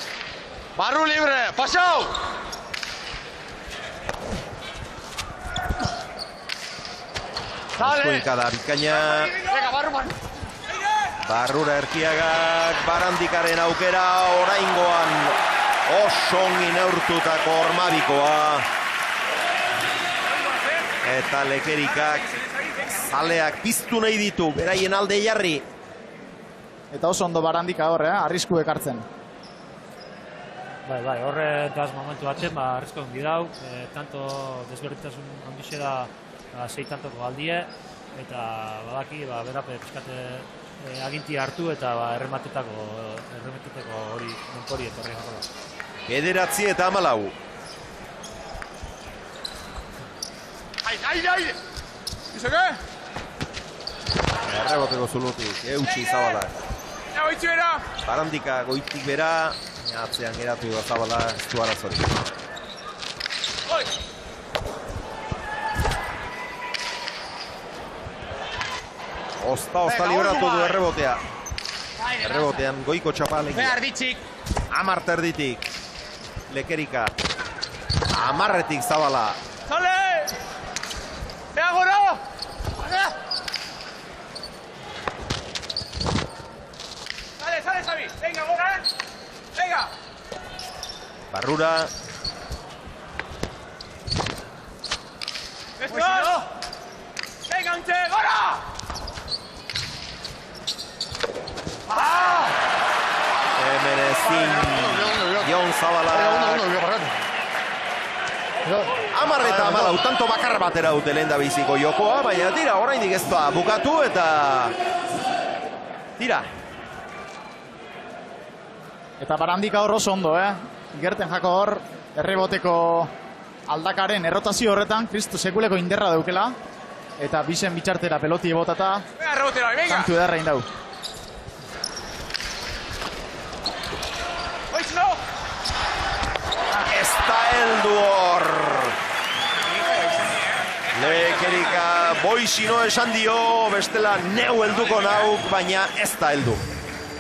Barru libre, pasau! Eskuilka da bikaina. Barrura Erkiagak, Barandikaren aukera, oraingoan oso ongi neurtutako Ormabikoa. Eta Lekerikak zaleak piztu nahi ditu, beraien alde jarri. Eta oso ondo Barandika hor, arrisku ekartzen. Bai, horre daz momentu batzen, arrisku ongi dau, tanto desberdintasun ondixe da 6 tantoko aldie, eta badaki, berape pizkate aginti hartu eta erremetetako hori mentori etorri jakola. 9-14. Aire! Izake? Erreboteko zulutik, eutxi Zabala. Barandika goitik bera, atzean geratu da Zabala, ez du arazorik. Osta libratu du errebotea. Errebotean goiko txapalekia. Behar ditzik. Amar terditik. Lekerika. Amarretik Zabala. Sale! Beha gora! Sale, Xavi. Venga, gora. Venga. Barrura. Venga, Unche, gora! Hemen ezin Jon Zabala. Amar eta 14, tanto bakar batera dute lehen da biziko jokoa, baina tira, oraindik ez da bukatu eta tira. Eta Barandika hor oso ondo, Gerten jako hor, erreboteko aldakaren errotazio horretan, Kristo sekuleko inderra daukela, eta bisen bitxartera peloti botata, kantu edarra indau. Ez da heldu hor. Lekerika boizino esan dio, bestela neu helduko nauk, baina ez da heldu.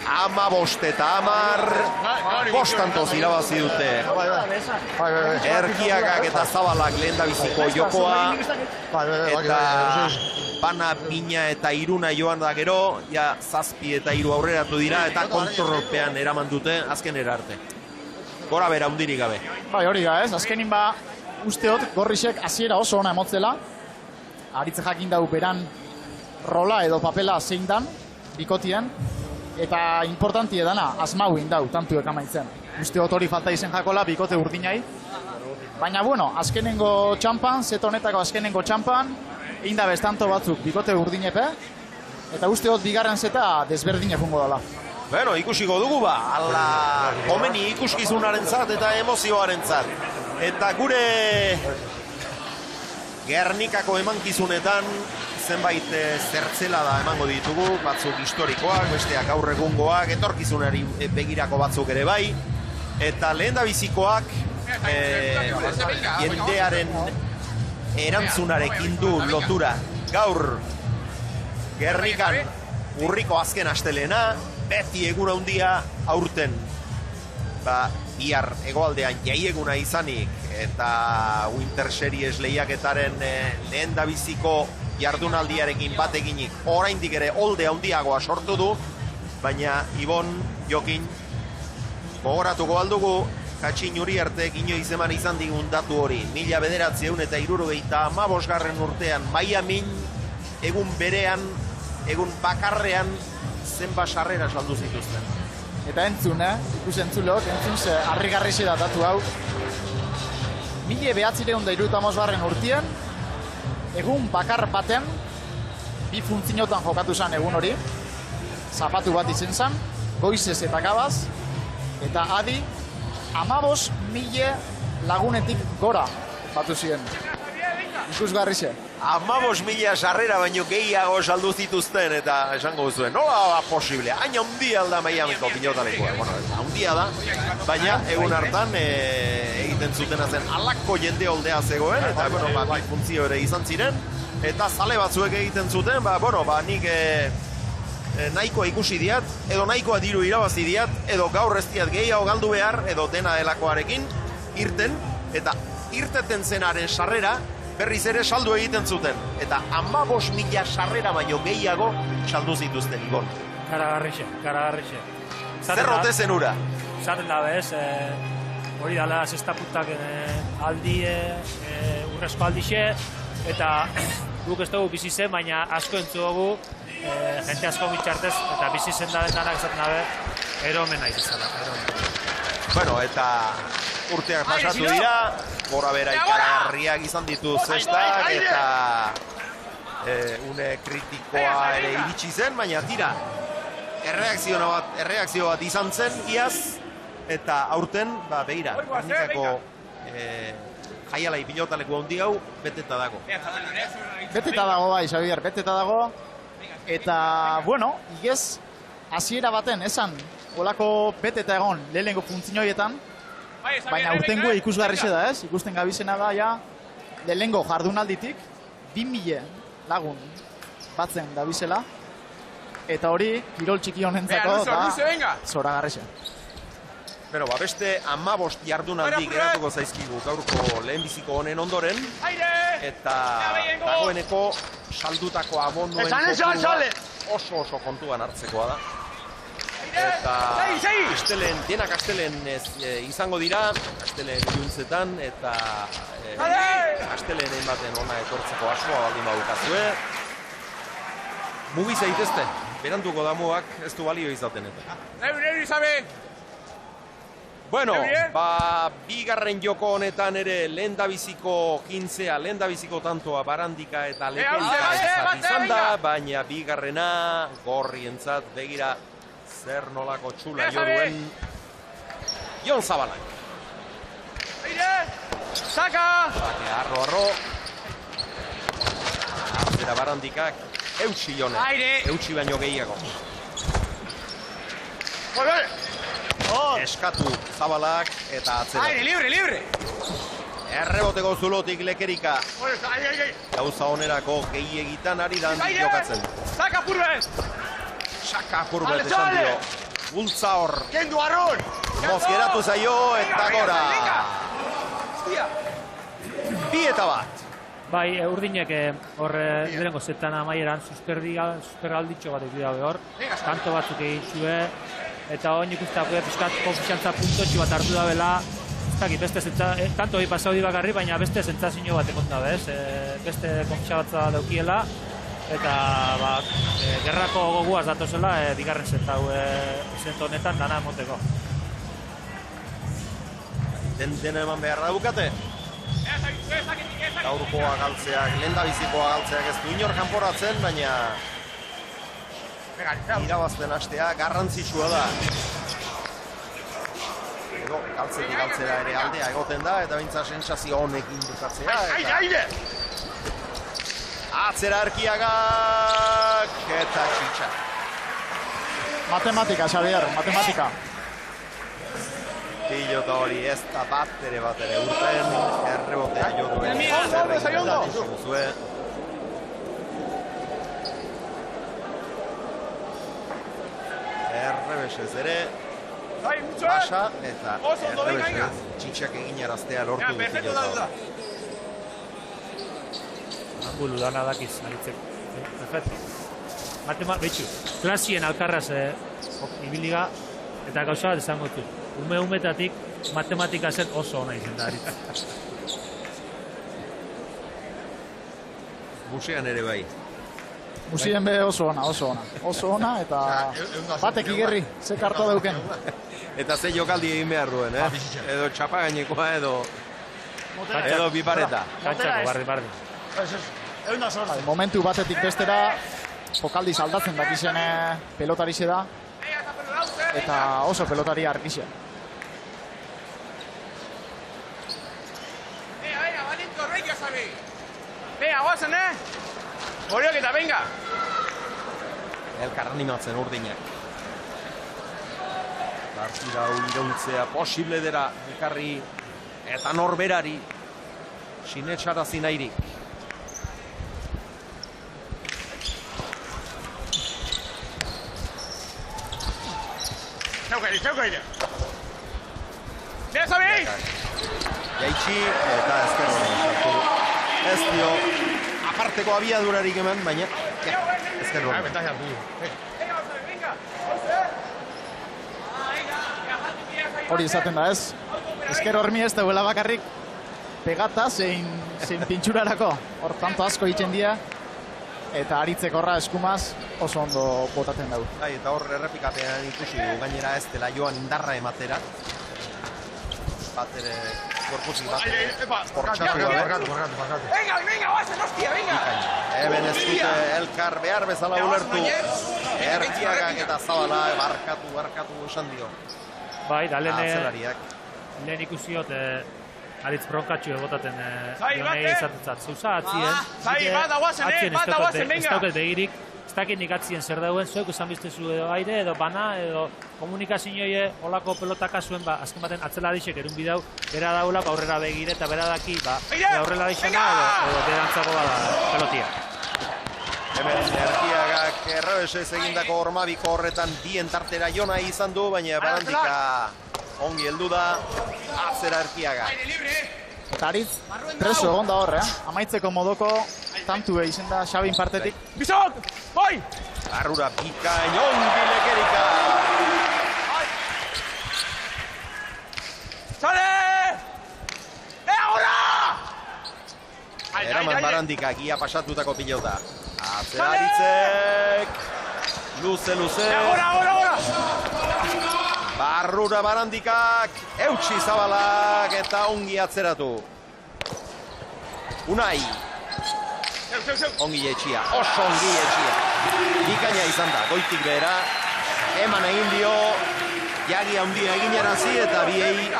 15 eta 10, bostantoz irabazi dute. Erkiagak eta Zabalak lehen da biziko jokoa, eta bana, bina eta iruna joan da gero, ja 7 eta 3 aurreratu dira, eta kontrolpean eraman dute azken erarte. Gora bera hundirik gabe. Bai, hori da, azkenin usteot Gorrisek hasiera oso ona emotzela, aritze jakin dau beran rola edo papela zein dan, bikotien, eta importanti edana, asmau indau, tantuek amaitzen. Usteot hori falta izen jakola, bikote urdinai. Baina, bueno, azkenengo txampan, set honetako azkenengo txampan, egin da bestanto batzuk bikote urdinepe, eta usteot bigarren zeta desberdine fungo dela. Bueno, ikusiko dugu ala komeni ikuskizunaren zat eta emozioaren zat. Eta gure Gernikako emankizunetan zenbait zertzela da emango ditugu, batzuk historikoak, besteak gaur egungoak, etorkizunari begirako batzuk ere bai. Eta lehen da bizikoak jendearen erantzunarekin du lotura. Gaur Gernikan urriko azken astelena, beti egun handia aurten bihar hegoaldean jaieguna izanik eta Winter Series lehiaketaren lehen da biziko jardunaldiarekin bat eginik oraindik ere olde handiagoa sortu du, baina Ibon Jokin gogoratuko aldugu Katxin Uriartek inoiz eman izan digun datu hori. 1975 urtean Miamin, egun berean, egun bakarrean, zenba sarrera saldu zituzten. Eta entzun, ikus entzulok, entzun ze harrigarrixe da datu hau. 1975 urtean, egun bakar baten, bi funtziotan jokatu zen egun hori, zapatu bat izen zen, goizez eta gabaz, eta adi, 15.000 lagunetik gora batu ziren. Ikusgarrixe. 15.000 sarrera baino gehiago saldu zituzten eta esango zuen, nola posible? Hain handia alda Miamiko pilotalekua. Bueno, handia da, baina egun hartan egiten zutena zen alako jende oldea zegoen, eta bueno, bai funtzio ere izan ziren, eta zale batzuek egiten zuten, nik nahikoa ikusi diat, edo nahikoa diru irabazi diat, edo gaur ez diat gehiago galdu behar, edo dena delakoarekin, irten, eta irteten zenaren sarrera, berriz ere saldu egiten zuten. Eta 15.000 sarrera baino gehiago saldu zituzten, Ibon. Karagarrixe. Zer rote zen ura? Zaten da bez, hori dala zestaputak aldi, urrezko aldixe, eta guk ez dugu bizi zen, baina asko entzu dugu, jente asko bitxartez, eta bizi zen da danak esaten dabe, eromen nahi izala. Bueno, eta urteak pasatu dira, gora bera ikaragarriak izan ditu zestak, eta une kritikoa ere iritsi zen, baina tira, erreakzio bat izan zen, iaz, eta aurten, begira, Gernikako jaialai pilotaleko handi hau, beteta dago. Beteta dago bai, Xabier, beteta dago, eta, bueno, igez, hasiera baten, esan, olako beteta egon lehenengo funtzioietan, baina urtengo ikusgarrixe da ez, ikusten gabizena da, ja, lehenengo jardunalditik, 2.000 lagun batzen gabizela, eta hori, kirol txiki honentzako, da, zoragarrixe. Beno, beste 15 jardunaldi geratuko zaizkigu gaurko lehenbiziko honen ondoren, eta dagoeneko saldutako abonuen kopurua oso kontuan hartzekoa da. Eta denak astelen izango dira, astelen iluntzetan, eta astelenen baten ona etortzeko asmoa baldin badukazue. Mugi zaitezte, beranduko damuak ez du balio izaten eta. Bueno, bigarren joko honetan ere lehendabiziko 15, lehendabiziko tantoa Barandika eta Lekerika izan da, baina bigarrena gorrientzat begira zer nolako txula jo duen Jon Zabalak. Saka! Arro. Arzera Barandikak eutsi Jone, eutsi baino gehiago. Eskatu Zabalak eta atzera. Libre! Erreboteko zulotik Lekerika. Gauza onerako gehiegitan ari dan jokatzen. Saka purbet! Saka purbet esan dio. Bultza hor. Kendu arron! Mozgeratu zaio eta gora. 2 eta 1. Bai, urdinek lehenengo zetan amaieran suspergalditxo bat egitea behor. Kanto batzuk egin zue. Eta hori ikustako pizkat konfiantza puntotxu bat hartu da bela. Ez dakit, beste kanto hori pasau di bakarri, baina beste zentzazio bat ekon da bez. Beste konfiantza daukiela. Eta gerrako goguaz datozela, bigarren zentau zento honetan dana emoteko. Dena eman behar da bukate? Gaurkoa galtzeak, lehendabizikoa galtzeak ez du inor kanporatzen, baina irabazten hastea garrantzitsua da. Edo, galtzetik galtzera ere aldea egoten da, eta bintza sentsazio honekin bukatzea. Atzera Erkiagak eta Txitsa. Matematika, Xabier, matematika. Pilota hori ez da bat ere urten, errebotea jo duen. Errebesez ere, basa eta errebesez Txitsak egin araztea lortu du pilota. Angulu dana dakiz, aritzeko. Perfecto. Betxu, klasien alkarraz ibiliga eta gauza bat esango du. ume-umetatik matematika zen oso ona izan da Aritz. Musean ere bai. Musien be oso ona, eta batek igerri, ze karta dauken. Eta ze jokaldi egin behar duen, Edo txapagainekoa, edo bipareta. Kantxako, barri. Momentu batetik bestera, jokaldi aldatzen dakizen pelotarixe da, eta oso pelotari argixe. Venga, Valento, venga, Xavi. Venga, guazen, Horiok eta, venga. Elkar animatzen urdinak. Partida iraultzea posible dira ekarri eta norberari sinetxarazi nahirik. Zaukaire. Bea, Xavi! Jaitsi eta ezkerroan sartu. Ez dio aparteko abiadurarik eman, baina ezkerroan. Hori izaten da ez, ezker hormi ez dauela bakarrik pegata zein pintxurarako. Hor tanto asko egiten dira, eta Aritzek horra eskumaz oso ondo botatzen dugu. Bai, eta hor errepikapean ikusi du, gainera ez dela joan indarra ematera. Bat ere, gorpuzik bat portxatu gabe. Venga, guazen, hostia, venga! Eben ez dute elkar behar bezala ulertu. Erkiagak eta zabala barkatu esan dio. Bai, da Atzelariak. lehen ikusiot Aritz bronkatxo egotaten jonei izatetzat. Zeuza atzien, ez dauket begirik, ez dakit nik atzien zer dauen, zuek esan biztezu edo aire, edo bana, edo komunikazioie olako pelotaka zuen, azken baten atzeladixek erun bidau, bera daulak aurrera begire eta bera daki, aurrera dixena edo berantzago bada pelotia. Hemen Erkiagak errebesez egindako hormabiko horretan bien tartera jona izan du, baina Barandika ongi heldu da, atzera Erkiagak. Eta Aritz preso egon da hor, amaitzeko modoko tantu izen da Xabin partetik. Bizot! Bai! Barrura bikain ongi lekerika. Sale! Ahora! Eraman Barandikak ia pasatutako pilota. Atzera Aritzek. Luze. Ahora! Barrura Barandikak. Eutsi Zabalak eta ongi atzeratu. Unai. Ongi etxia. Oso ongi etxia. Bikaina izan da. Goitik behera. Eman egin dio. Jagi handia egin arazi eta biei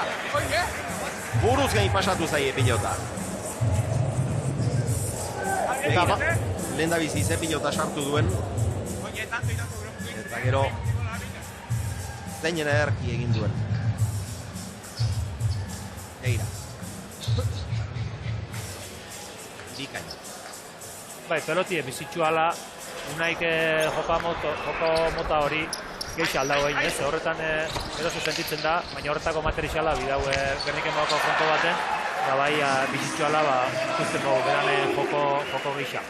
buruz gain pasatu zaie pilota. Eta lehen da bizi ze pilota sartu duen. Eta gero zeinen erki egin duen. Eira. Bikaina. Bai, pelotie bizitxuala, unaik joko mota hori geixa aldago egin ez, horretan eroso sentitzen da, baina horretako materiala bidau Gerniken moako fronto baten, eta bai bizitxuala ikusten dugu beran joko geixa.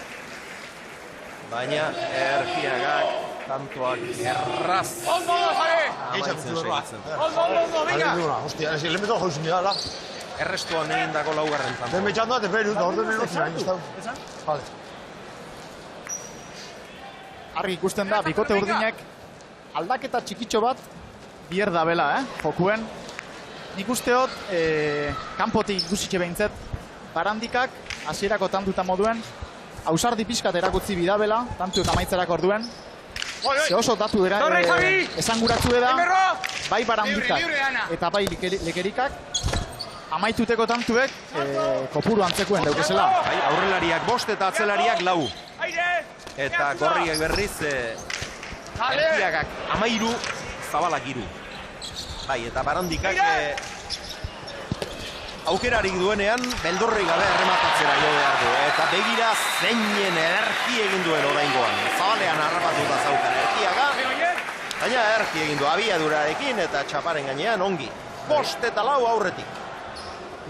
Baina Erkiagak tantoak erraz amaitzen segitzen. Ondo, venga! Hostia, le meto joizun dira, Errestuan egindako laugarren tanto. Den betxan da, teperu, da orden erotzen hain ez dau. Vale. Argi ikusten da, bikote urdinek aldaketa txikitxo bat bier da bela, jokuen. Nik usteot, kanpotik ikusitxe behintzet, Barandikak hasierako tantuta moduen, ausardi pixkat erakutzi bidabela, tantuek amaitzerako orduen. Ze oso datu esanguratzu da, bai Barandikak eta bai lekerikak, amaituteko tantuek kopuru antzekoen daukezela. Bai, aurrelariak 5 eta atzelariak 4. Eta gorriak berriz Erkiagak 13, Zabalak 3. Bai, eta Barandikak aukerarik duenean beldurrik gabe errematatzera jo behar du. Eta begira zeinen erki egin duen oraingoan. Zabalean harrapatuta zaukan Erkiaga, baina erki egin du abiadurarekin eta txaparen gainean ongi. 5 eta 4 aurretik.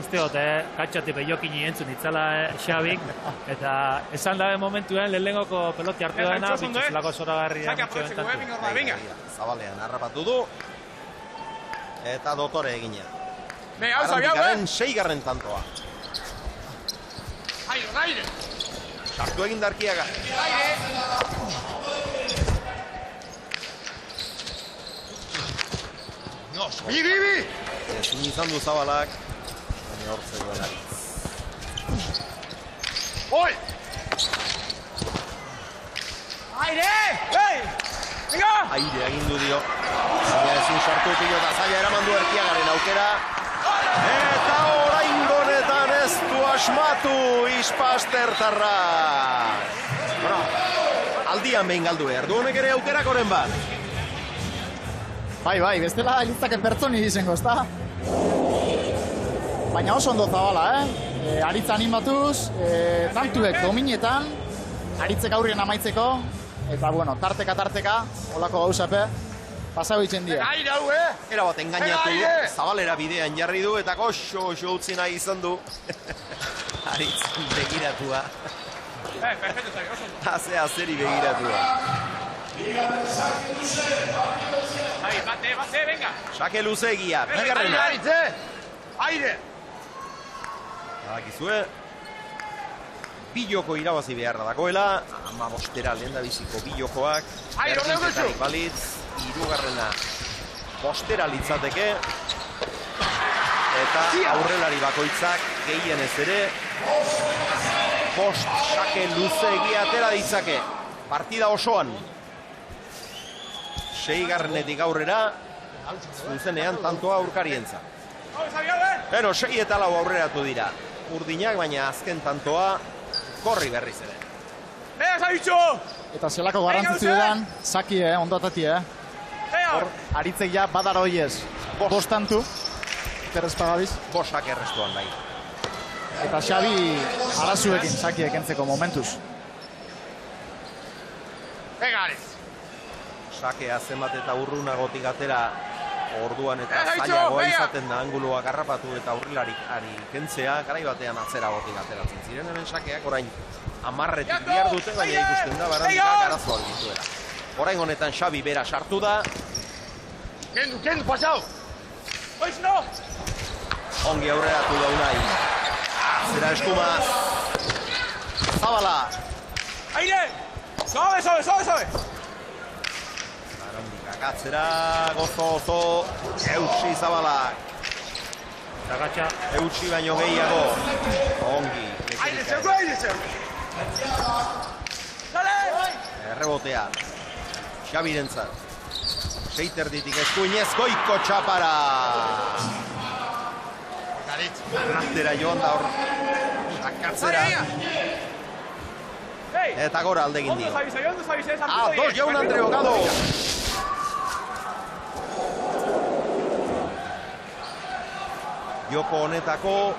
Usteot, kantxatik behiokin entzun itzala Xabik, eta esan dabe momentuen lehenengoko peloti hartu dena, bitxuzlako zoragarria mitxoen tantu. Zabalean harrapatu du. Eta dotore egina. Venga, hau Arandikaren 6. tantoa. Aire. Sartu egin darkiaga. Bi! Ezin izan du Zabalak. Baina hor zegoen Aritz. Oi! Aire! Venga! Aire agindu dio. Baina ezin sartu pilota zaila eraman du Erkiagaren aukera. Eta oraingo honetan ez du asmatu Ispastertarra. Bueno, aldian behin galdu behar du honek ere aukerak oren bat. Bai, bestela litzake pertsoni izango, ezta? Baina oso ondo Zabala, Aritz animatuz, tantuek dominetan, Aritzek aurrien amaitzeko, eta bueno, tarteka, holako gauzape, pasau itzen dira. Aire hau, Era bat engainatu du, Zabalera bidean jarri du, eta goxo utzi nahi izan du. Aritz begiratua. Perfecto, oso ondo. Azea zeri begiratua. Bate, venga. Sake luze egia, bigarrena. Aire! Badakizue, biloko irabazi beharra dagoela, 15 lehen da biziko bilokoak, berdintzetarik balitz, 3. postera litzateke, eta aurrelari bakoitzak gehienez ere, post sake luze egia atera ditzake, partida osoan. 6. aurrera, zuzenean tantoa aurkarientza. Pero 6 eta 4 aurreratu dira. Urdinak, baina azken tantoa korri berriz ere. Eta zelako garrantzitsu edan, Saki, ondotati, Hor, Aritzek ja badar hoiez. 5 tantu, terrezpagabiz. 5 sake errestuan bai. Eta Xabi arazuekin Saki ekentzeko momentuz. Sakea zenbat eta urrunagotik atera orduan eta zailagoa izaten da anguluak harrapatu eta aurrilarik ari kentzea, garai batean atzeragotik ateratzen ziren hemen sakeak, orain 10 bihar dute, baina ikusten da Barandikak arazoak dituela. Orain honetan Xabi bera sartu da. Kendu, pasau! Ongi aurreratu da Unai. Zera eskumaz. Zabala. Aire! Sobe! Atzera, gozo, eutsi Zabalak. Zagatxa. Eutsi baino gehiago. Ongi. Aire zeu! Errebotea. Xabirentzat. Seiterditik eskuinez goiko txapara. Atera joan da hor. Sakatzera. Eta gora aldegin dio. Dos jaun Andre Bocado. Joko honetako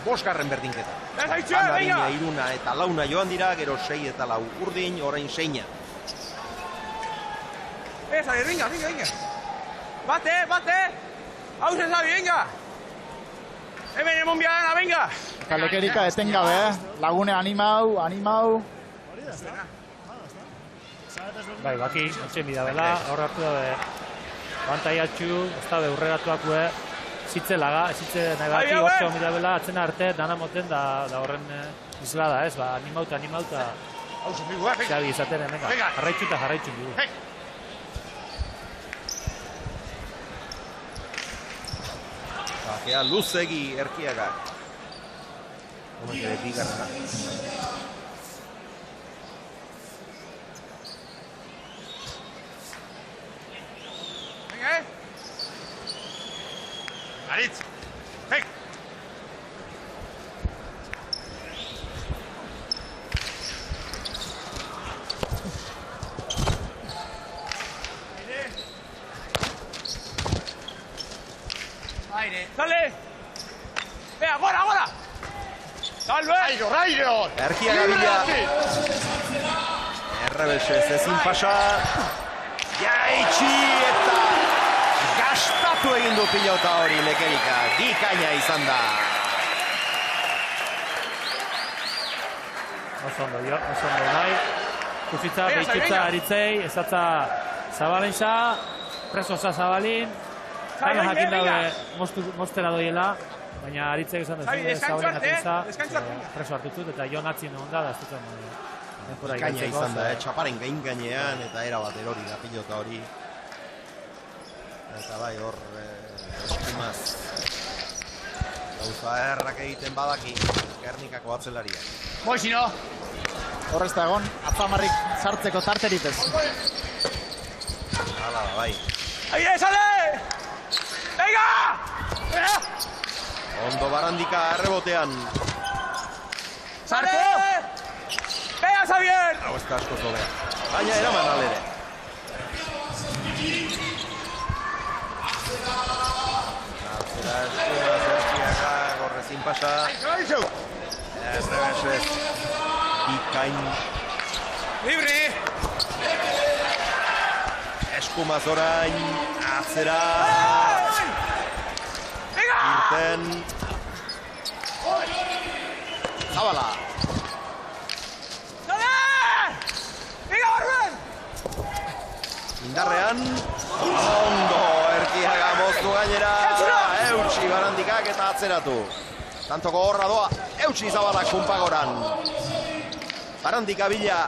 5. berdinketa. Bandarinia 3 eta 4 joan dira, gero 6 eta 4 urdin, orain 6. Venga. Bate! Hau zen Zabi, venga! Hemen emon biadana, venga! Kalekerika etengabe, Lagune animau. Bai, baki, etxen bidabela, hor hartu dabe bantaiatxu, ez dabe urreratuakue, zitzelaga, nahi baki, hortxo bidabela, atzena arte, dana moten da horren izlada, ez, animauta, Xabi izaten, venga, jarraitxu dugu. Bakea luzegi Erkiagak. Honek ere bigarrena. Aritz! Hei! Aire! Dale! Vea, agora! Salve! Rairo! Erkiaga bila. Errebelsez ezin pasa. Jaitxi eta gastatu egin du pilota hori Lekerika. Bikaina izan da. Oso ondo nahi. Kusitza, behitxitza, Aritzei, ezatza Zabalin preso za Zabalin. Baina jakin daude mostera doiela, baina aritzek esan dut, Zabalin atentza, preso hartutut, eta Jon Atzin egon da ez duten denpora Gaina izan da, txaparen gain gainean, eta erabat erori da pilota hori. Eta bai, hor, eskumaz, gauza errak egiten badaki, Gernikako atzelaria. Moixino! Horrez da egon, atzamarrik sartzeko tarterit ez. Hala da, bai. Aire, sale! Venga! Ondo Barandika errebotean. Sarte! Venga, Xavier! Hau ez da asko zobea. Baina eraman alere. Atzera eskuma zerkiaka, gorrezin pasa. Errebesez. Bikain. Libre! Eskumaz orain, atzera. Irten. Zabala. Venga, Barben! Indarrean. Ondo, Erkiaga moztu gainera. Eutsi Barandikak eta atzeratu. Tantoko horra doa, eutsi Zabalak Pumpagoran. Barandika bila.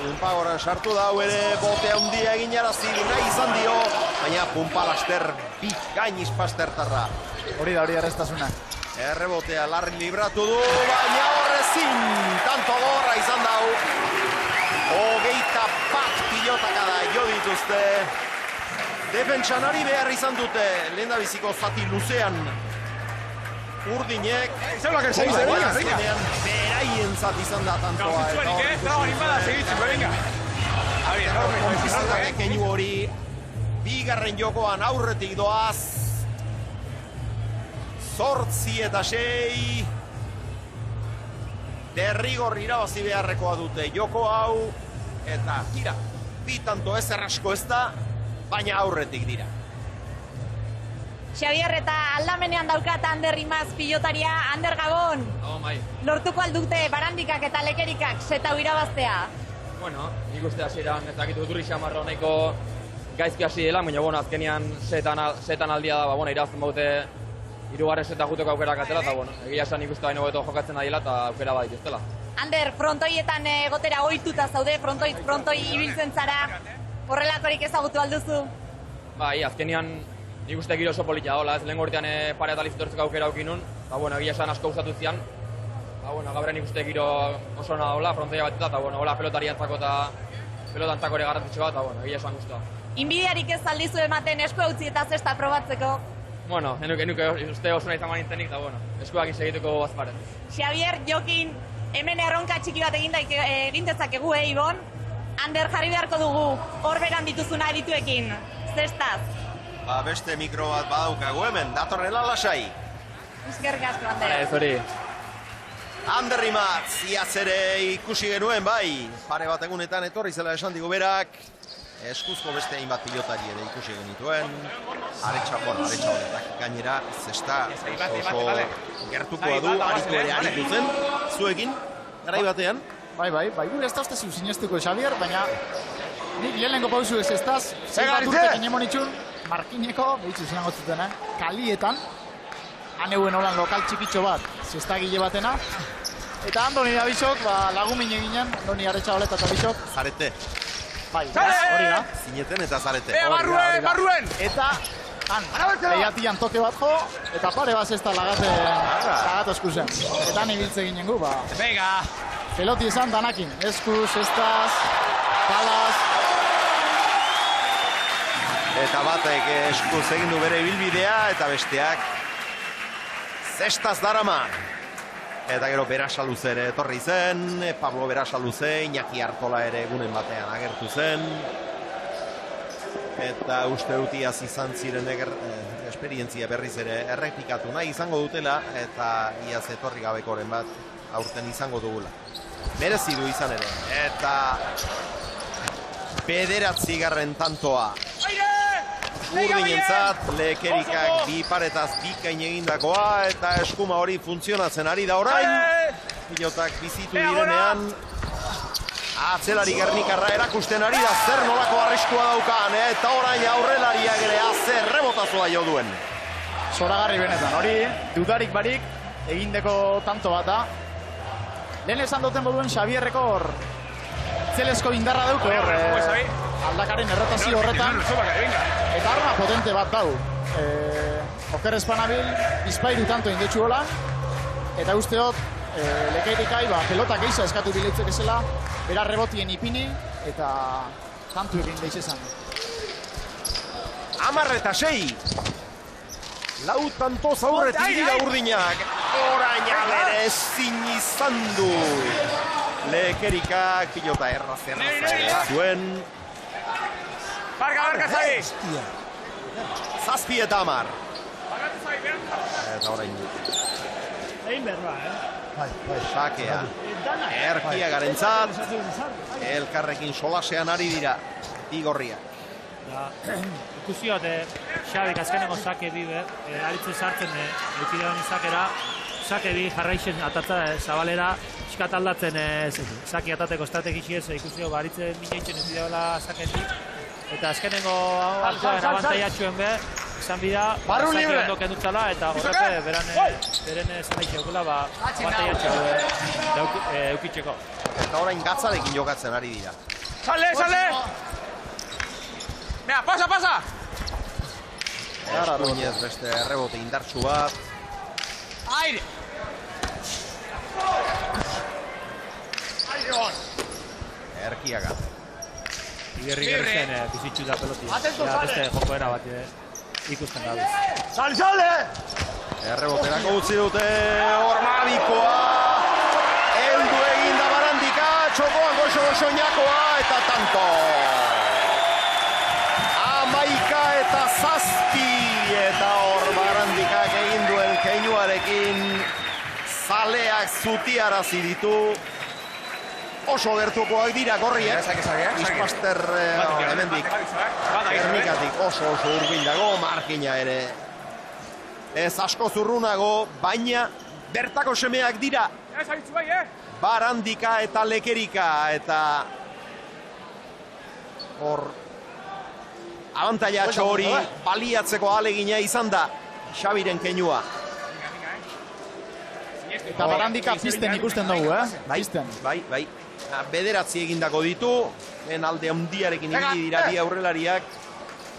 Pumpagoran sartu da, ere bote handia egin arazi nahi izan dio, baina Pumpalaster bikain izpastertarra. Hori da erreztasuna. Errebotea larri libratu du, baina horrezin, tanto gorra izan dau. 21 pilotakada da jo dituzte. Defentsan ari behar izan dute, lehendabiziko zati luzean. Urdinek, azkenean beraien zat izan da tantoa. Keinu hori, bigarren jokoan aurretik doaz. 8 eta 6. Derrigor irabazi beharrekoa dute joko hau. Eta tira, bi tanto ez errasko ez da, baina aurretik dira. Xavier eta aldamenean daukat Ander Imaz pilotaria. Ander Gabon, lortuko aldute Barandikak eta Lekerikak setau irabaztea? Bueno, nik uste hasieran ez dakit Uturri Xamarro nahiko gaizki hasi dela, baina bueno, azkenian setan aldia da, irabazten baute hirugarren seta juteko aukerak atela, eta bueno, egia esan nik uste baino beto jokatzen da eta aukera bat dituztela. Ander, frontoietan egotera ohituta zaude, frontoi ibiltzen zara, horrelakorik ezagutu alduzu? Bai, azkenian nik uste giro oso politia dola, ez lehen gortean pare eta lizitortzeko aukera aukinun, eta bueno, egia esan asko gustatu zian. Eta bueno, gaur nik uste giro oso ona dola, frontoia bat eta bueno, hola pelotariantzako eta pelotantzako ere garrantzitsu bat, eta bueno, egia esan gustua. Inbidiarik ez aldizu ematen esku utzi eta zesta probatzeko? Bueno, enuke uste oso nahi izan manintzenik, eta bueno, eskuakin segituko bazparen. Xavier, Jokin, hemen erronka txiki bat egin dezakegu, Ibon? Ander jarri beharko dugu, hor beran dituzuna edituekin, zestaz? Beste mikro bat badaukagu hemen, datorrela lasai. Eskerrik asko, Ander. Ez hori. Ander Imaz, iaz ere ikusi genuen, bai. Pare bat egunetan etorri zela esan digu berak. Eskuzko beste hainbat pilotari ere ikusi genituen. Aretxa honetak gainera, zesta oso gertukoa du, aritu ere aritu zen, zuekin, garai batean. Bai, gure ez da uste sinestuko Xavier, baina nik lehenengo pausu ez daz, zeibat urtekin emonitxun, Markineko, behitzu zelan gotzuten, kalietan, haneuen holan lokal txikitxo bat, zestagile batena, eta Andoni da bisok, lagumin eginen, Andoni Aretxa Oleta eta bisok. Zarete. Bai, hori da. Zineten eta zarete. Barruen! Eta, lehiatian toke bat jo, eta pare bat zesta lagatu eskuzen. Eta nibiltze ginen gu, Venga! Peloti esan danakin, eskuz, zestaz, palaz. Eta batek eskuz egin du bere ibilbidea, eta besteak zestaz darama. Eta gero Berasaluze ere etorri zen, Pablo Berasaluze, Iñaki Artola ere egunen batean agertu zen. Eta uste dut iaz izan ziren esperientzia berriz ere errepikatu nahi izango dutela, eta iaz etorri gabekoren bat aurten izango dugula. Merezi du izan ere, eta 9. tantoa. Urdinentzat, Lekerikak bi paretaz bikain egindakoa, eta eskuma hori funtzionatzen ari da orain. Pilotak bizitu direnean, Atzelari Gernikarra erakusten ari da zer nolako arriskua daukan, eta orain aurrelariak ere zer rebotazoa jo duen. Zoragarri benetan, hori dudarik barik egindeko tanto bat da. Lehen esan duten moduen Xabierreko hor zelesko indarra duk hor aldakaren errotazio horretan, eta arma potente bat dau. Oker espanabil, bizpairu tanto indetxu hola, eta usteot lekerikai pelota geisa eskatu bileitzek ezela, bera rebotien ipini, eta tantu egin deixezan. 10-6. Lau tanto zaurretik dira urdinak. Orain bere ezin izan du. Lekerikak pilota erraz zuen. Barka, Zai! Zazpi eta 10. Eta orain Egin berba, sakea. Erkia garentzat. Elkarrekin solasean ari dira. Igorria. Ikusiot, Xabik azkeneko sake bibe, aritzen sartzen eukide honi sakera, sake bi jarraixen atatza zabalera, iskat aldatzen saki atateko estrategixiez, ikusio aritzen mineitzen eukide hola saketik, eta azkeneko altuaren abantaiatxuen be, izan bida, sake ondo kendutzala, eta horrete beren zenaixe eukula, abantaiatxua eukitzeko. Eta orain gatzarekin jokatzen ari dira. Sale! Mira, pasa! Gara Nuñez beste rebote indartsu bat. Aire! Erkiaga. Igerri gertzen bizitxu da pelotia. Beste jokoera bat ikusten gabe. Sale! Erreboterako utzi dute Ormabikoa. Eldu egin da Barandika, txokoan goxo-goxoinakoa eta tanto. 11 eta 7 eta hor Barandikak egin duen keinuarekin zaleak zutiarazi ditu. Oso gertukoak dira gorriak. Ispaster hemendik. Gernikatik oso urbil dago, markina ere. Ez asko zurrunago, baina bertako semeak dira. Barandika eta Lekerika eta hor abantaiatxo hori baliatzeko ahalegina izan da Xabiren keinua. Eta Barandika pizten ikusten dugu, Bai. Bederatzi egindako ditu, alde handiarekin ibili dira bi aurrelariak,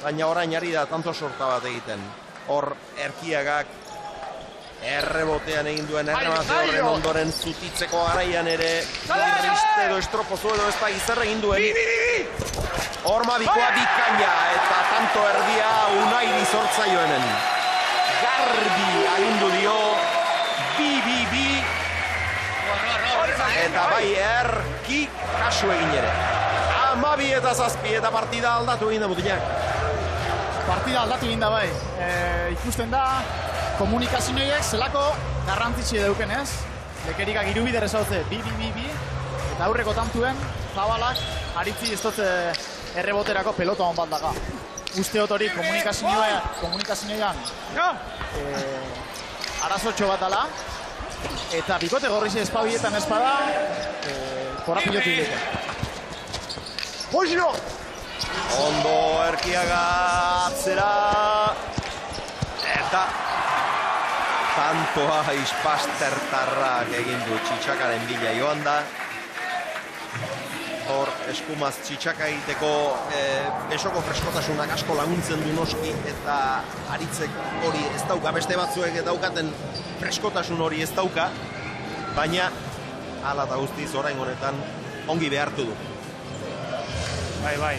baina orain ari da tanto sorta bat egiten. Hor Erkiagak errebotean egin duen erremate horren ondoren zutitzeko garaian ere irriste edo estropozu edo ez da izar egin duen. Ormabikoa bikaina eta tanto erdia Unairi zortzaioenen. Garbi agindu dio, bi. Eta bai Erki kasu egin ere. 12 eta 7 eta partida aldatu egin da mutinak. Partida aldatu egin da bai. Ikusten da komunikazioiek zelako garrantzitsi dauken ez. Lekerikak irubider ezautze, bi. Eta aurreko tantuen, Zabalak aritzi ez dut erreboterako pelota hon bat daga. Usteot hori komunikazioan arazotxo bat dala. Eta bikote gorrize espabietan espada, korapilotu dute. Hoxino! Ondo Erkiaga atzera. Eta tantoa Ispastertarrak egin du txitxakaren bila joan da. Hor eskumaz txitxaka egiteko besoko freskotasunak asko laguntzen du noski eta aritzek hori ez dauka, beste batzuek daukaten freskotasun hori ez dauka, baina hala eta guztiz orain honetan ongi behartu du. Bai,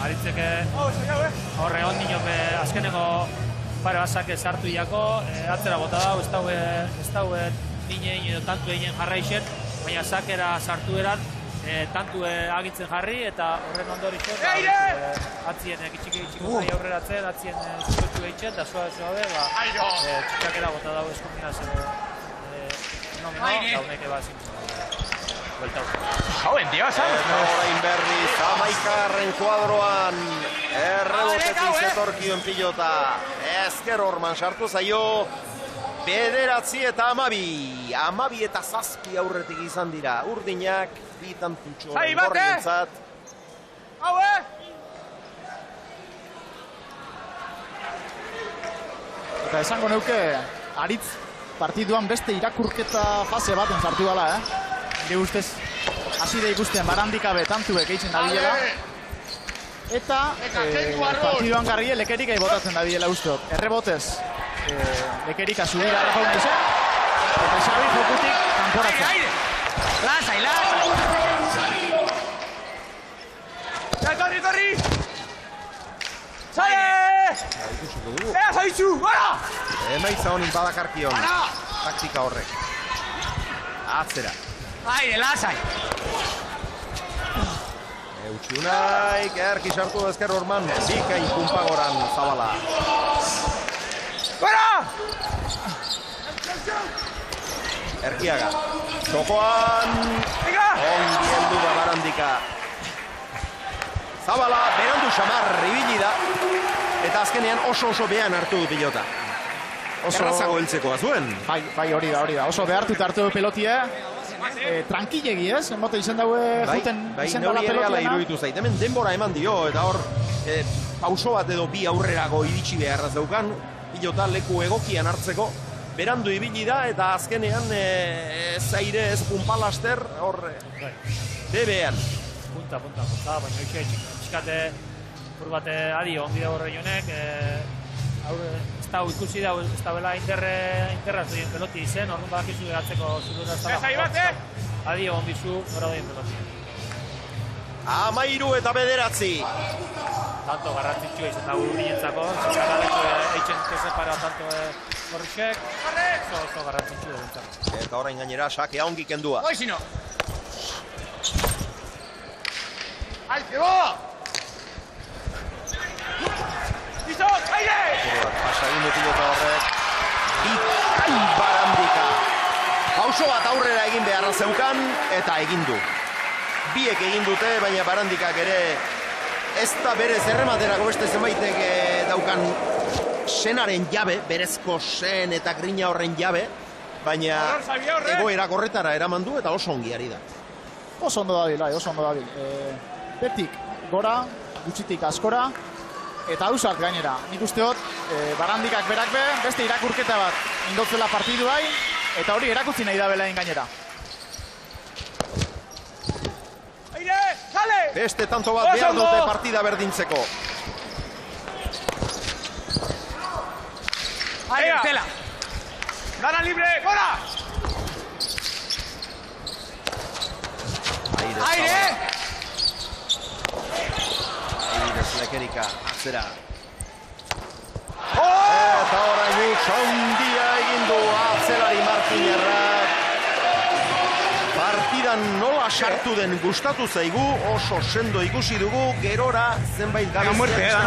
aritzek horre ondino azkeneko pare basak sartu iako, atzera bota dau, ez dau dinein edo tantu egin jarraixen, baina sakera sartu eran, tantu agintzen jarri eta horren ondorixen atzien txikiko gai aurreratzen, atzien zuetu behitzen, da suave, txikakera bota dago eskuminaz fenomeno, dauneke zintzen. Joven, tío, ¿sabes? Eta orain berriz, 11. kuadroan errebotetik zetorkioen pilota. Ezker Orman sartu zaio 9 eta 12. 12 eta 7 aurretik izan dira. Urdinak, bi tantutxo gorrientzat. Hau, Eta esango neuke, Aritz partiduan beste irakurketa fase baten sartu dela, Nire ustez, hasi da ikusten Barandikabe tantuek eitzen da bilela. Eta partiduan garrie lekerik botatzen da bilela usteok. Errebotez, lekerik azubira arrafaun izan. Eta Xabi jokutik kanporatzen. Lasai! Korri! Sale! Ea, zaitzu! Gara! Emaitza honin badakarkion taktika horrek. Atzera. Aire, lasai! Eutxunaik, erki sartu ezker horman, bikain kumpagoran Zabala. Gara! Erkiaga. Txokoan, ongi heldu da Barandika. Zabala, berandu xamar, ibili da. Eta azkenean oso behan hartu du pilota. Errazago heltzekoa zuen. Bai, hori da. Oso behartut hartu du pelotia. Trankilegi ez, emote izan daue juten izan dala pelotiana. Iruditu zait, hemen denbora eman dio, eta hor pauso bat edo bi aurrerago iritsi beharraz daukan, pilota leku egokian hartzeko, berandu ibili da, eta azkenean zaire ez punpalaster, hor, bebean. Punta, baina txikate burbate adio, ongi da horre jonek, ez da ikusi da, ez da bela interra zuen peloti izen, orduan badakizu atzeko zurura ez da. Adio, ondizu, nora doien peloti. 13 eta 9. Tanto garrantzitsua izan da Urdinentzako, zikaraletxo eitzen kezepara tanto horrexek, oso garrantzitsua dintzako. Eta orain gainera, sakea ongi kendua. Goizino! Alte, bo! Izot, aire! Pasagin pilota horrek. Bikain Barandika. Pauso bat aurrera egin beharra zeukan, eta egin du. Biek egin dute, baina Barandikak ere ez da berez errematerako beste zenbaitek daukan senaren jabe, berezko sen eta grina horren jabe, baina egoerak horretara eraman du eta oso ongi ari da. Oso ondo dabil. Betik gora, gutxitik askora, eta hausart gainera. Nik usteot, Barandikak berak beste irakurketa bat indotzela partiduai, eta hori erakutzi nahi da belain gainera. Aire, sale! Beste tanto bat behar dute partida berdintzeko. Aire, Estela! Gana libre, gora! Aire! Lekerika, atzera. Eta horainik handia egin du atzelari Martinerrak. Partidan nola sartu den gustatu zaigu, oso sendo ikusi dugu, gerora zenbait gabiziak.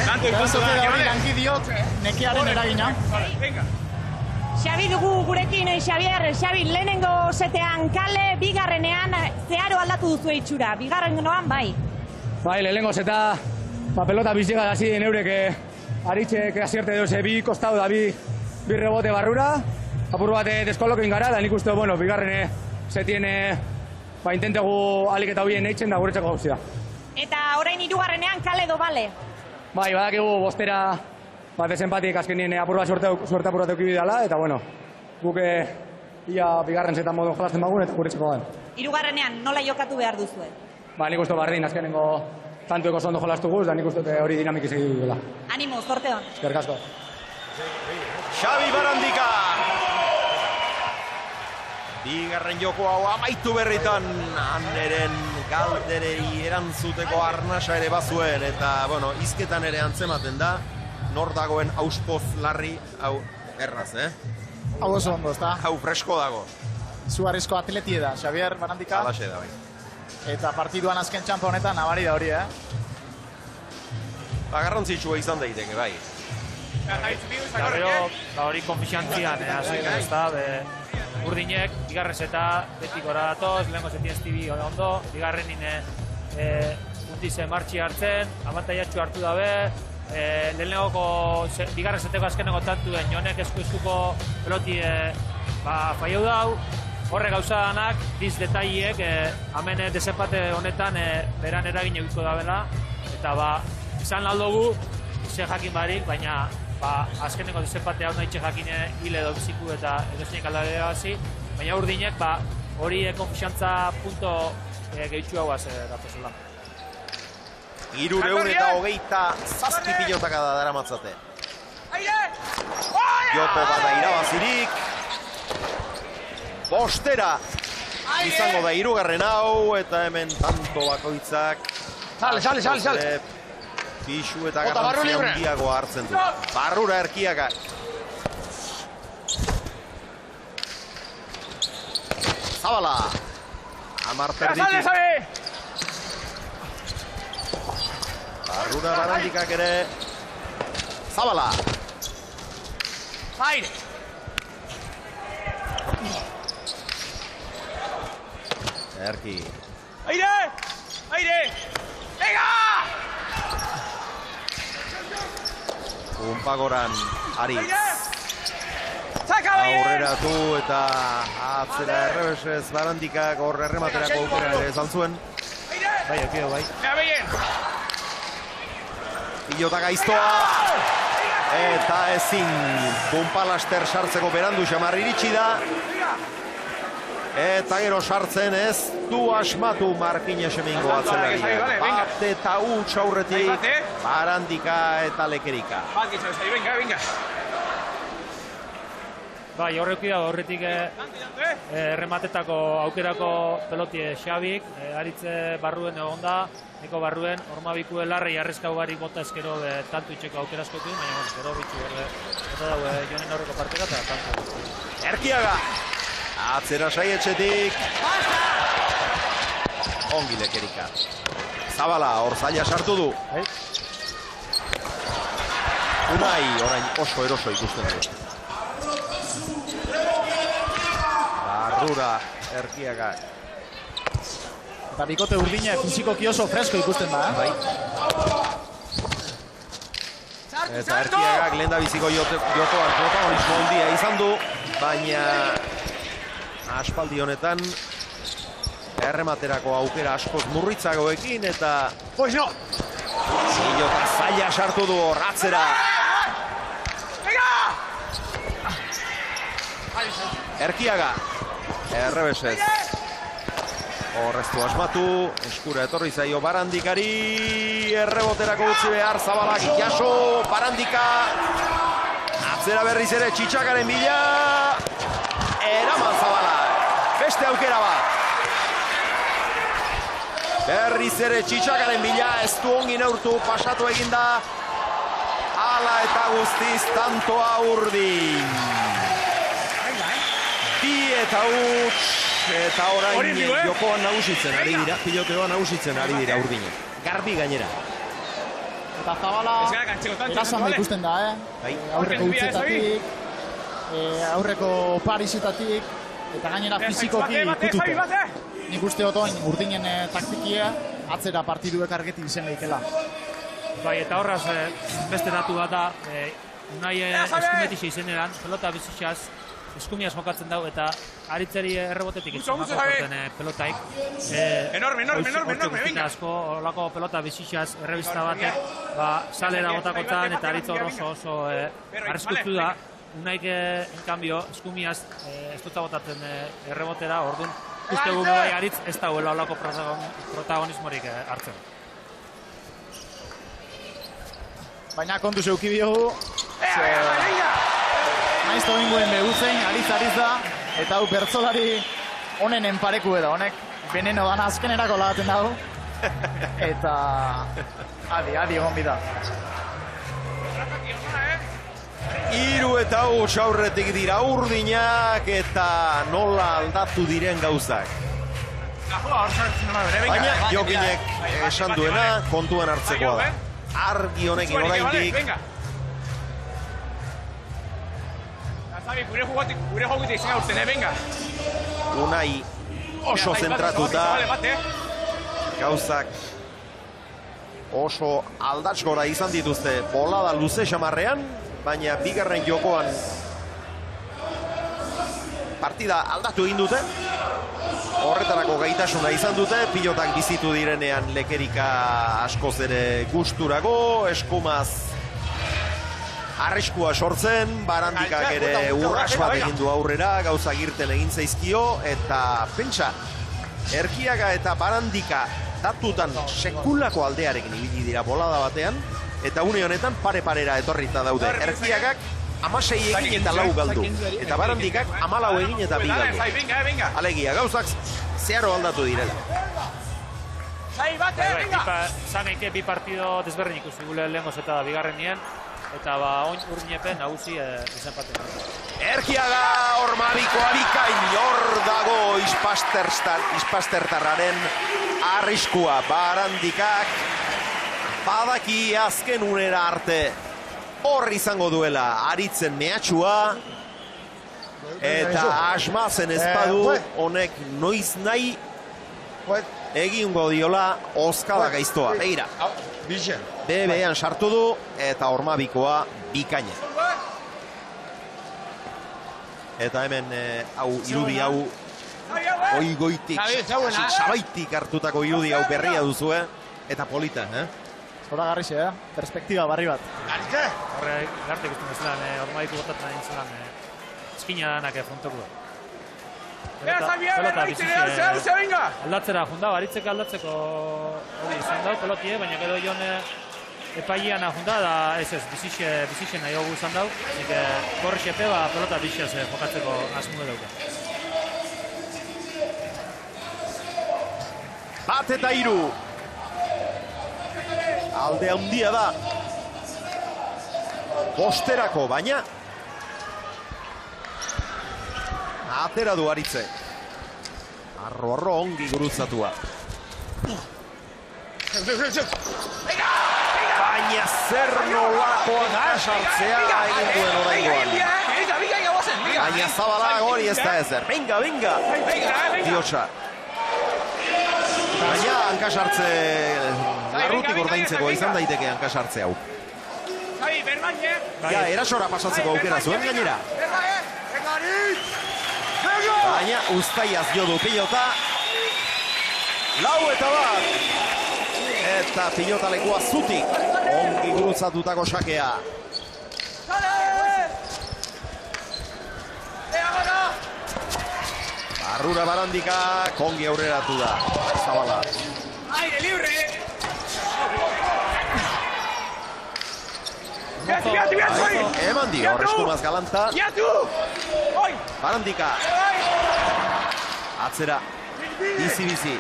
Tanto ikustu da hori lanki diot nekearen eragina. Xabi dugu gurekin, Xabi lehenengo setean kale, bigarrenean zeharo aldatu duzu itxura, bigarrenoan bai. Bai, lehenengo zeta pelota biziga hasi den eurek Aritzek asierte deuze bi kostau da bi rebote barrura. Apur bat deskolokin gara, da nik uste, bigarren setien intentegu alik eta hoien eitzen da guretzeko gauzia. Eta orain hirugarrenean kale do bale? Bai, badakigu bostera desenpatik azkenien apur bat suerte apur bat eukibi dela, eta guk ia bigarren zetan modun jolasten bagun eta guretzeko gan. Hirugarrenean nola jokatu behar duzue? Nik uste bardin azkenengo tantueko oso ondo jolastu guz, da nik uste hori dinamik izan dela. Animo, zorte hon. Eskerrik asko. Xabi Barandika! Bigarren joko hau amaitu berritan, Anneren galderei erantzuteko arnasa ere bazuen, eta, izketan ere antzematen da, nor dagoen auspoz larri, hau erraz, Hau oso ondo, ezta? Hau fresko dago. Izugarrizko atletie da, Xabier Barandika. Alaxe da, bai. Eta partiduan azken txampa honetan nabari da hori, Garrantzitsua izan daiteke, bai. Eta gero, hori konfiantzian, ez da, Urdinek, bigarren zeta beti gora datoz, lehenko zetien estibi ondo, bigarren nine Undize martxi hartzen, abantaiatxu hartu dabe, lehenengoko bigarren zeteko azkeneko tantuen Jonek esku-eskuko peloti faiau dau, horre gauza danak, biz detaileek, hemen desempate honetan beran eragin egitko da bela, eta izan aldogu, ze jakin barik, baina azkeneko desempate hau nahi jakin hile edo biziku eta edozinek aldadea hazi, baina urdinek hori konfiantza punto gehitxu hau datozela. 327 pilotaka da daramatzate. Joko bada irabazirik. Bostera izango da hirugarren hau, eta hemen tanto bakoitzak. Sale. Pixu eta garrantzia handiago hartzen du. Barrura Erkiaga. Zabala. Amar perditu. Barrura Barandikak ere. Zabala. Aire. Erki. Aire. Venga! Unpagoran Aritz. Aurreratu eta atzera errebesez Barandikak horre errematerako aukera ere izan zuen. Bai. Pilota gaiztoa. Eta ezin Punpalaster sartzeko berandu xamar iritsi da. Eta gero sartzen ez du asmatu Markines Emingo atzelaria. Bat eta huts aurretik Barandika eta Lekerika. Venga. Bai, horretik errematetako aukerako pelotie Xabik, Aritze barruen egon da, Eko barruen, Ormabiku Larrei arrezka ugarik bota ezkero tantu itxeko aukeraskoekin, baina gero bitxu eta dago Jonen aurreko parteka eta tantu. Erkiaga! Atzera saietxetik. Ongi Lekerika. Zabala, hor zaila sartu du. Unai, orain oso eroso ikusten du. Barrura Erkiaga. Eta bikote urdine fizikoki oso fresko ikusten da, Bai. Eta Erkiagak lehen da biziko jokoan protagonismo handia izan du, baina aspaldi honetan errematerako aukera askoz murritzagoekin eta pilota zaila sartu du hor atzera. Erkiaga errebesez horreztu asmatu, eskura etorri zaio Barandikari, erreboterako utzi behar, Zabalak jaso, Barandika atzera berriz ere Txitxakaren bila, eraman Zabalak, beste aukera bat. Berriz ere Txitxakaren bila, ez du ongi neurtu, pasatu eginda, ala eta guztiz tantoa urdin. Bi eta huts, eta orain jokoan nagusitzen ari dira, piloteoan nagusitzen ari dira urdinek. Garbi gainera. Eta Zabala erasan da ikusten da, aurreko utzetatik, aurreko parisetatik, eta gainera fizikoki ikututu. Nik uste otoin urdinen taktikia atzera partiduek argeti izen lehikela. Bai, eta horraz beste datu bat da, Unai eskumetixe izeneran, pelota bizitxaz, eskumiaz jokatzen dago eta Aritzeri errebotetik izanako porten pelotaik. Enorme, venga! Olako pelota bizitxaz errebista batek, salera botakotan eta Aritz oso arrezkutu da. Unaik, en cambio, eskumiaz ez dut botatzen errebotera, orduan uste gu bai Aritz ez dagoela olako protagonismorik hartzen. Baina kontu zeuki biogu, naiz dominguen behuzein, Aritz da, eta hau bertzolari honen enpareku da, honek veneno dana azkenerako lagaten dago, eta adi egon bida. 3 eta huts aurretik dira urdinak eta nola aldatu diren gauzak. Baina Jokinek esan duena kontuan hartzekoa da. Argi honekin oraindik. Gure jokutik izan aurten, venga. Unai oso zentratuta. Gauzak oso aldatzgora izan dituzte bolada luze xamarrean, baina bigarren jokoan partida aldatu egin dute. Horretarako gaitasuna izan dute, pilotak bizitu direnean lekerika askoz ere gusturago, eskumaz arriskua sortzen, Barandikak ere urras bat egin du aurrera, gauza girten egin zaizkio, eta pentsa, Erkiaga eta Barandika datutan sekulako aldearekin ibili dira bolada batean, eta une honetan pare-parera etorrita daude. Erkiagak 16 egin eta 4 galdu, eta Barandikak 14 egin eta 2 galdu. Alegia, gauzak zeharo aldatu direla. Zaneike bi partido desberdin ikusi gule lehengoz eta bigarren nien, eta oin urniepen nagusi izan parte. Erkiaga Ormabikoa bikain, hor dago Ispastertarraren arriskua. Barandikak badaki azken unera arte hor izango duela aritzen mehatxua, eta asmazen ezpadu honek noiz nahi egingo diola Oskala gaiztoa. Begira, BB-an sartu du eta Ormabikoa bikaina. Eta hemen irudi hau oigoitik, sabaitik hartutako irudi hau berria duzue, eta polita, Zora garrixe, perspektiba barri bat. Horre, garte ikusten bezala, Ormabiko botatzen egin zelan, eskina danak frontokua. Pelota bizixe aldatzera junda, baritzeko aldatzeko hori izan dau, pelotie, baina gero joan epailean junda, da bizixe nahi hogu izan dau, zik gorri xepe, pelota bizixe jokatzeko asmude dauka. Bat eta 3. Alde handia da. Bosterako, baina atera du Aritze. Arro ongi gurutzatua. Baina zer nolako sartzea egin duen oraingoan. Baina Zabala hori ez da ezer. Venga! Diotsa. Baina hankasartze larrutik ordaintzeko izan daiteke hankasartze hau. Ja, erasora pasatzeko aukera zuen gainera. Baina Uztaiaz jo du pilota. 4 eta 1. Eta pilota lekua zutik. Ongi gurutzatutako sakea. Barrura Barandika, kongi aurreratu da. Zabala. Aire libre! Eman dio, eskumaz galanta. Barandika. Atzera. Bizi.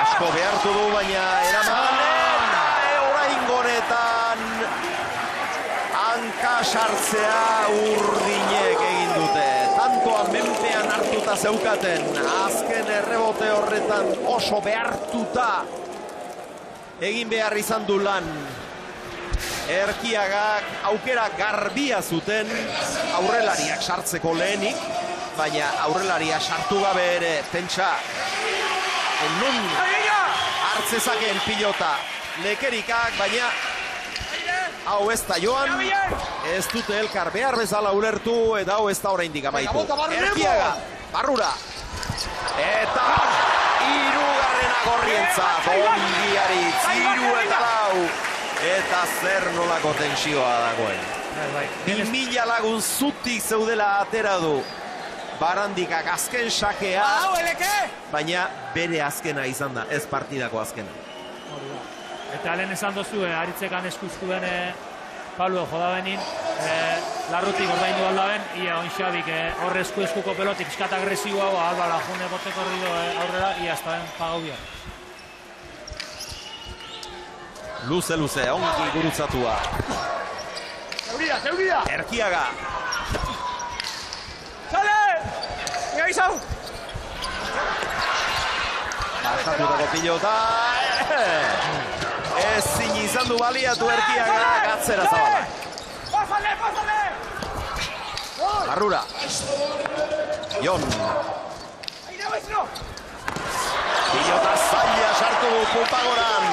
Asko behartu du, baina eraman. Eta oraingonetan hanka sartzea urdinek egin dute. Tantoa menpean hartuta zeukaten. Azken errebote horretan oso behartuta egin behar izan du lan. Erkiagak aukera garbia zuten aurrelariak sartzeko lehenik, baina aurrelaria sartu gabe ere pentsa non hartzezakeen pilota lekerikak, baina hau ez da joan, ez dute elkar behar bezala ulertu, eta hau ez da oraindik amaitu. Erkiaga, Barrura, eta 3. gorrientzat, ongi Aritz, 3 eta 4. Eta zer nolako tensioa dagoen. 2000 lagun zutik zeudela atera du Barandikak azken sakea, baina bere azkena izan da, ez partidako azkena. Eta lehen esan dozu, Aritzekan eskuztuen Pablo jodabenin, larrutik ordaindu aldaben, ia onxabik horre eskuko pelotik, iskat agresiboa, albala june boteko aurrera, ia estaben pagau biar. Luze, ongi gurutzatua. Zeuria! Erkiaga. Sale! Mira izau! Basatutako pilota. Ezin izan du baliatu Erkiaga, gatzera Zabala. Pásale! Barrura. Jon. Pilota zaila sartu dugu Pumpagoran,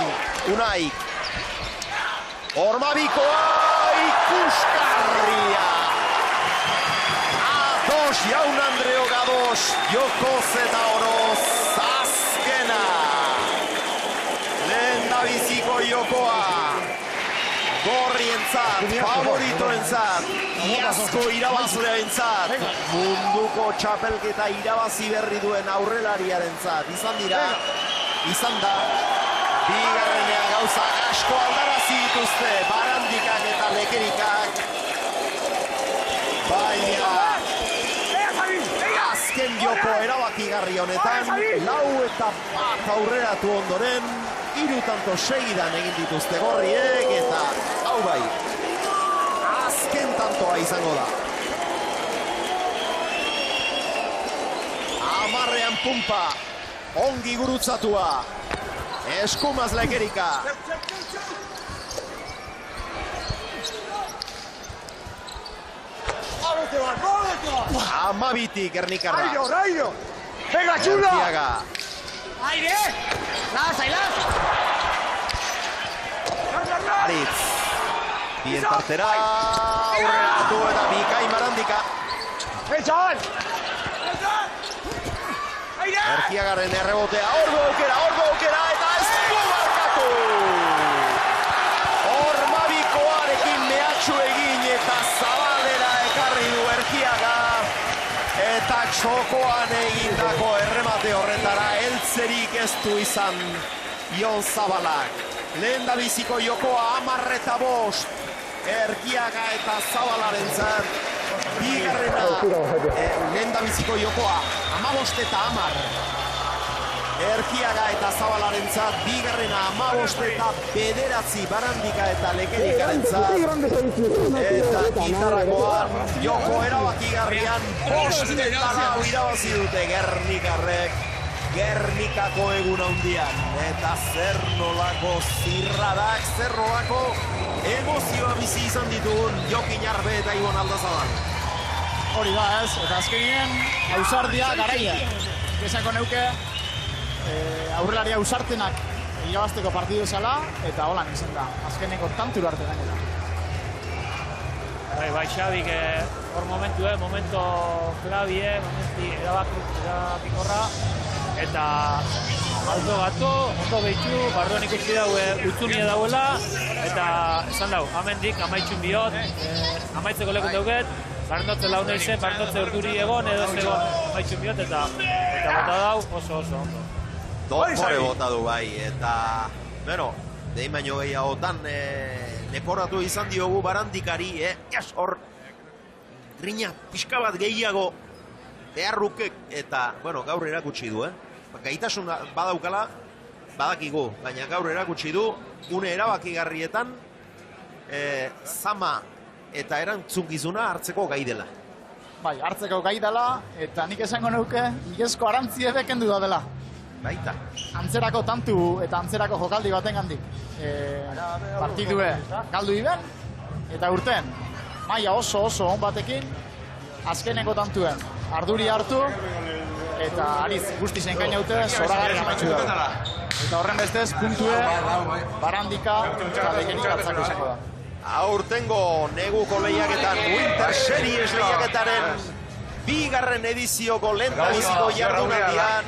Unai. Ormabikoa ikusgarria. Ados jaun Andreo Gados, jokoz eta oroz, azkena. Lehendabiziko jokoa. Gorrientzat, favoritoentzat, iazko irabazlearentzat, munduko txapelketa irabazi berri duen aurrelariarentzat. Izan da, bigarrenean gauza asko aldarazi dituzte, Barandikak eta Lekerikak. Baina, azken joko erabakigarri honetan, 4-1 aurreratu ondoren, 3 tanto segidan egin dituzte Gorriek, eta hau bai, azken tantoa izango da. 10ean Pumpa, ongi gurutzatua, eskumaz Lekerika. Amabitik Gernikarra. Rairo! Venga, chula! Ertiaga. Aire! Laz! Aritz. Bien tartera, aurreratu eta Bikai Marandika. Ertiagaren errebotea, ordu aukera, eta ez du markatu! Ormabikoarekin mehatxu egin eta zabalera ekarri du Ertiaga. Eta txokoan egindako erremate horretara heltzerik ez du izan Jon Zabalak. Lehendabiziko jokoa 10-5, Ertiaga eta Zabalarentzat. Bigarrena, lehendabiziko jokoa 15-10. Ertiaga eta Zabalarentzat, bigarrena 15-9 Barandika eta Lekerikarentzat. Eta gitarrakoan joko erabakigarrian 5-4 irabazi dute Gernikarrek. Gernikako egun handian, eta zer nolako zirradak, zer nolako emozioa bizi izan ditugun Jokin Arbe eta Ibon Aldazabal. Hori da ez, eta azkenien ausardia garaia. Esango neuke, aurrelaria ausartenak irabazteko partidu zela, eta holan izan da, azkeneko tantur arte gainera. Bai, Xabik, hor momento klabie, momenti erabakikorra, eta aldo gato, ondo behitxu, barruan ikusi daue utzunia dauela, eta esan dau, amendik amaitxun bihot, amaitzeko lekun dauget, barnotze laune izen, barnotze urduri egon, edo ez egon amaitxun bihot, eta bota dau oso ondo. Dotore bota du bai, eta, bueno, dein baino gehiagotan, leporatu izan diogu Barandikari, hor, grina pixka bat gehiago beharrukek, eta, bueno, gaur erakutsi du, gaitasun badaukala, badakigu, baina gaur erakutsi du, une erabakigarrietan, zama eta erantzukizuna hartzeko gai dela. Bai, hartzeko gai dela, eta nik esango neuke, igezko arantzie bekendu da dela. Baita. Antzerako tantu eta antzerako jokaldi baten gandik. Partidue galdu iben, eta urten, maila oso on batekin, azkeneko tantuen arduri hartu, eta ariz guzti zen gainaute, zoragarri amaitxu da. Eta horren bestez, puntue, Barandika, eta Lekerik atzako izango da. Aurtengo neguko lehiaketan, Winter Series lehiaketaren bigarren edizioko lehendabiziko jardunaldian,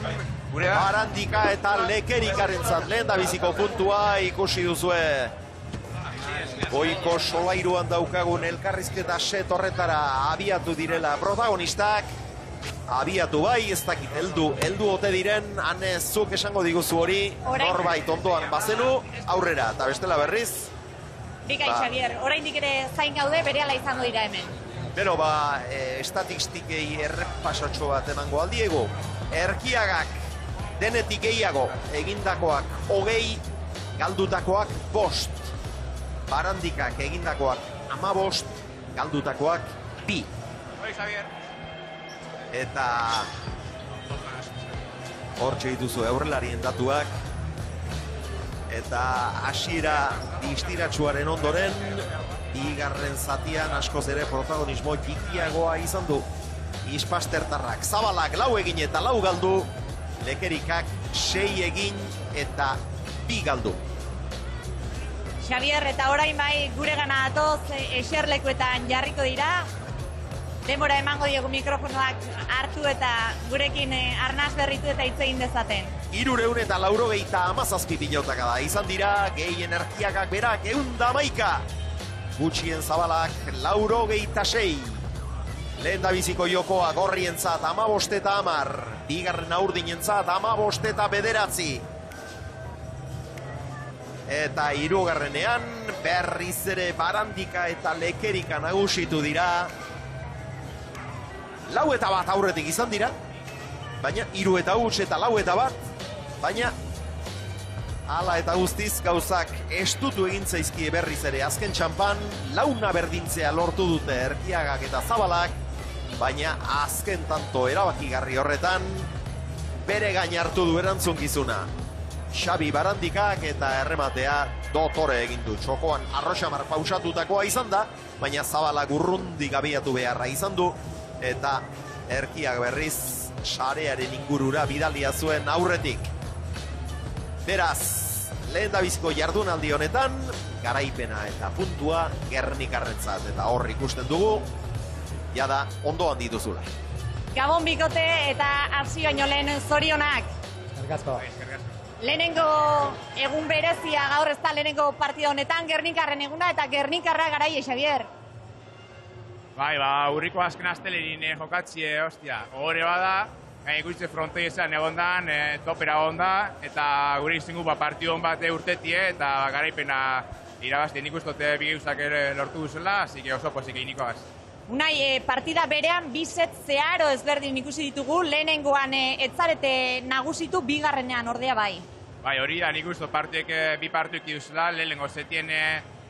Barandika eta Lekerikarentzat lehendabiziko puntua ikusi duzue. Goiko solairuan daukagun elkarrizketa set horretara abiatu direla protagonistak. Abiatu bai, ez dakit, heldu ote diren, zuk esango diguzu hori, norbait ondoan bazenu, aurrera, eta bestela berriz. Bikai, Xavier, oraindik ere zain gaude, berehala izango dira hemen. Bero, estatistikei errepasotxo bat emango aldiegu. Erkiagak denetik gehiago egindakoak 20, galdutakoak 5. Barandikak egindakoak 15, galdutakoak 2. Eta hortxe dituzu aurrelarien datuak. Eta hasiera distiratsuaren ondoren, bigarren zatian askoz ere protagonismo txikiagoa izan du. Ispastertarrak Zabalak 4 egin eta 4 galdu, Lekerikak 6 egin eta bi galdu. Xabier, eta orain bai gure gana datoz eserlekuetan jarriko dira. Denbora emango diogu mikrofonoak hartu eta gurekin arnaz berritu eta hitz egin dezaten. 387 pilotaka da izan dira, gehi energiakak berak 111. Gutxien zabalak 86. Lehen da biziko jokoa gorrientzat 15 eta 10. Bigarren aurdinentzat 15 eta 9. Eta hirugarrenean berriz ere Barandika eta Lekerika nagusitu dira. 4 eta 1 aurretik izan dira, baina 3 eta 1 eta 4 eta 1, baina hala eta guztiz gauzak estutu egin zaizkie berriz ere azken txampan, 4 berdintzea lortu dute Erkiagak eta Zabalak, baina azken tanto erabakigarri horretan bere gain hartu du erantzunkizuna. Xabi Barandikak eta errematea dotore egin du. Txokoan Arroxamar pausatutakoa izan da, baina Zabalak urrundik abiatu beharra izan du, eta Erkiak berriz sarearen ingurura bidalia zuen aurretik. Beraz, lehen da biziko jardunaldi honetan, garaipena eta puntua Gernikarrentzat, eta hor ikusten dugu, jada ondo handi duzula. Gabon bikote eta hasi baino lehen zorionak. Lehenengo egun berezia gaur ez da lehenengo partida honetan, Gernikarren eguna eta Gernikarra garai, Xabier. Bai, urriko azken astelerin jokatzie, ostia, gogore bada, ikuste frontoi esan egondan, topera onda, eta gure izingu partidu hon bat urtetie, eta garaipena irabazti nik ustote bigeuzak ere lortu duzela, así que oso pozik egin nikoaz. Unai, partida berean bizet zeharo ezberdin ikusi ditugu, lehenengoan etzarete nagusitu, bigarrenean ordea bai. Bai, hori da nik usto bi partiduak iduzela, lehenengo zetien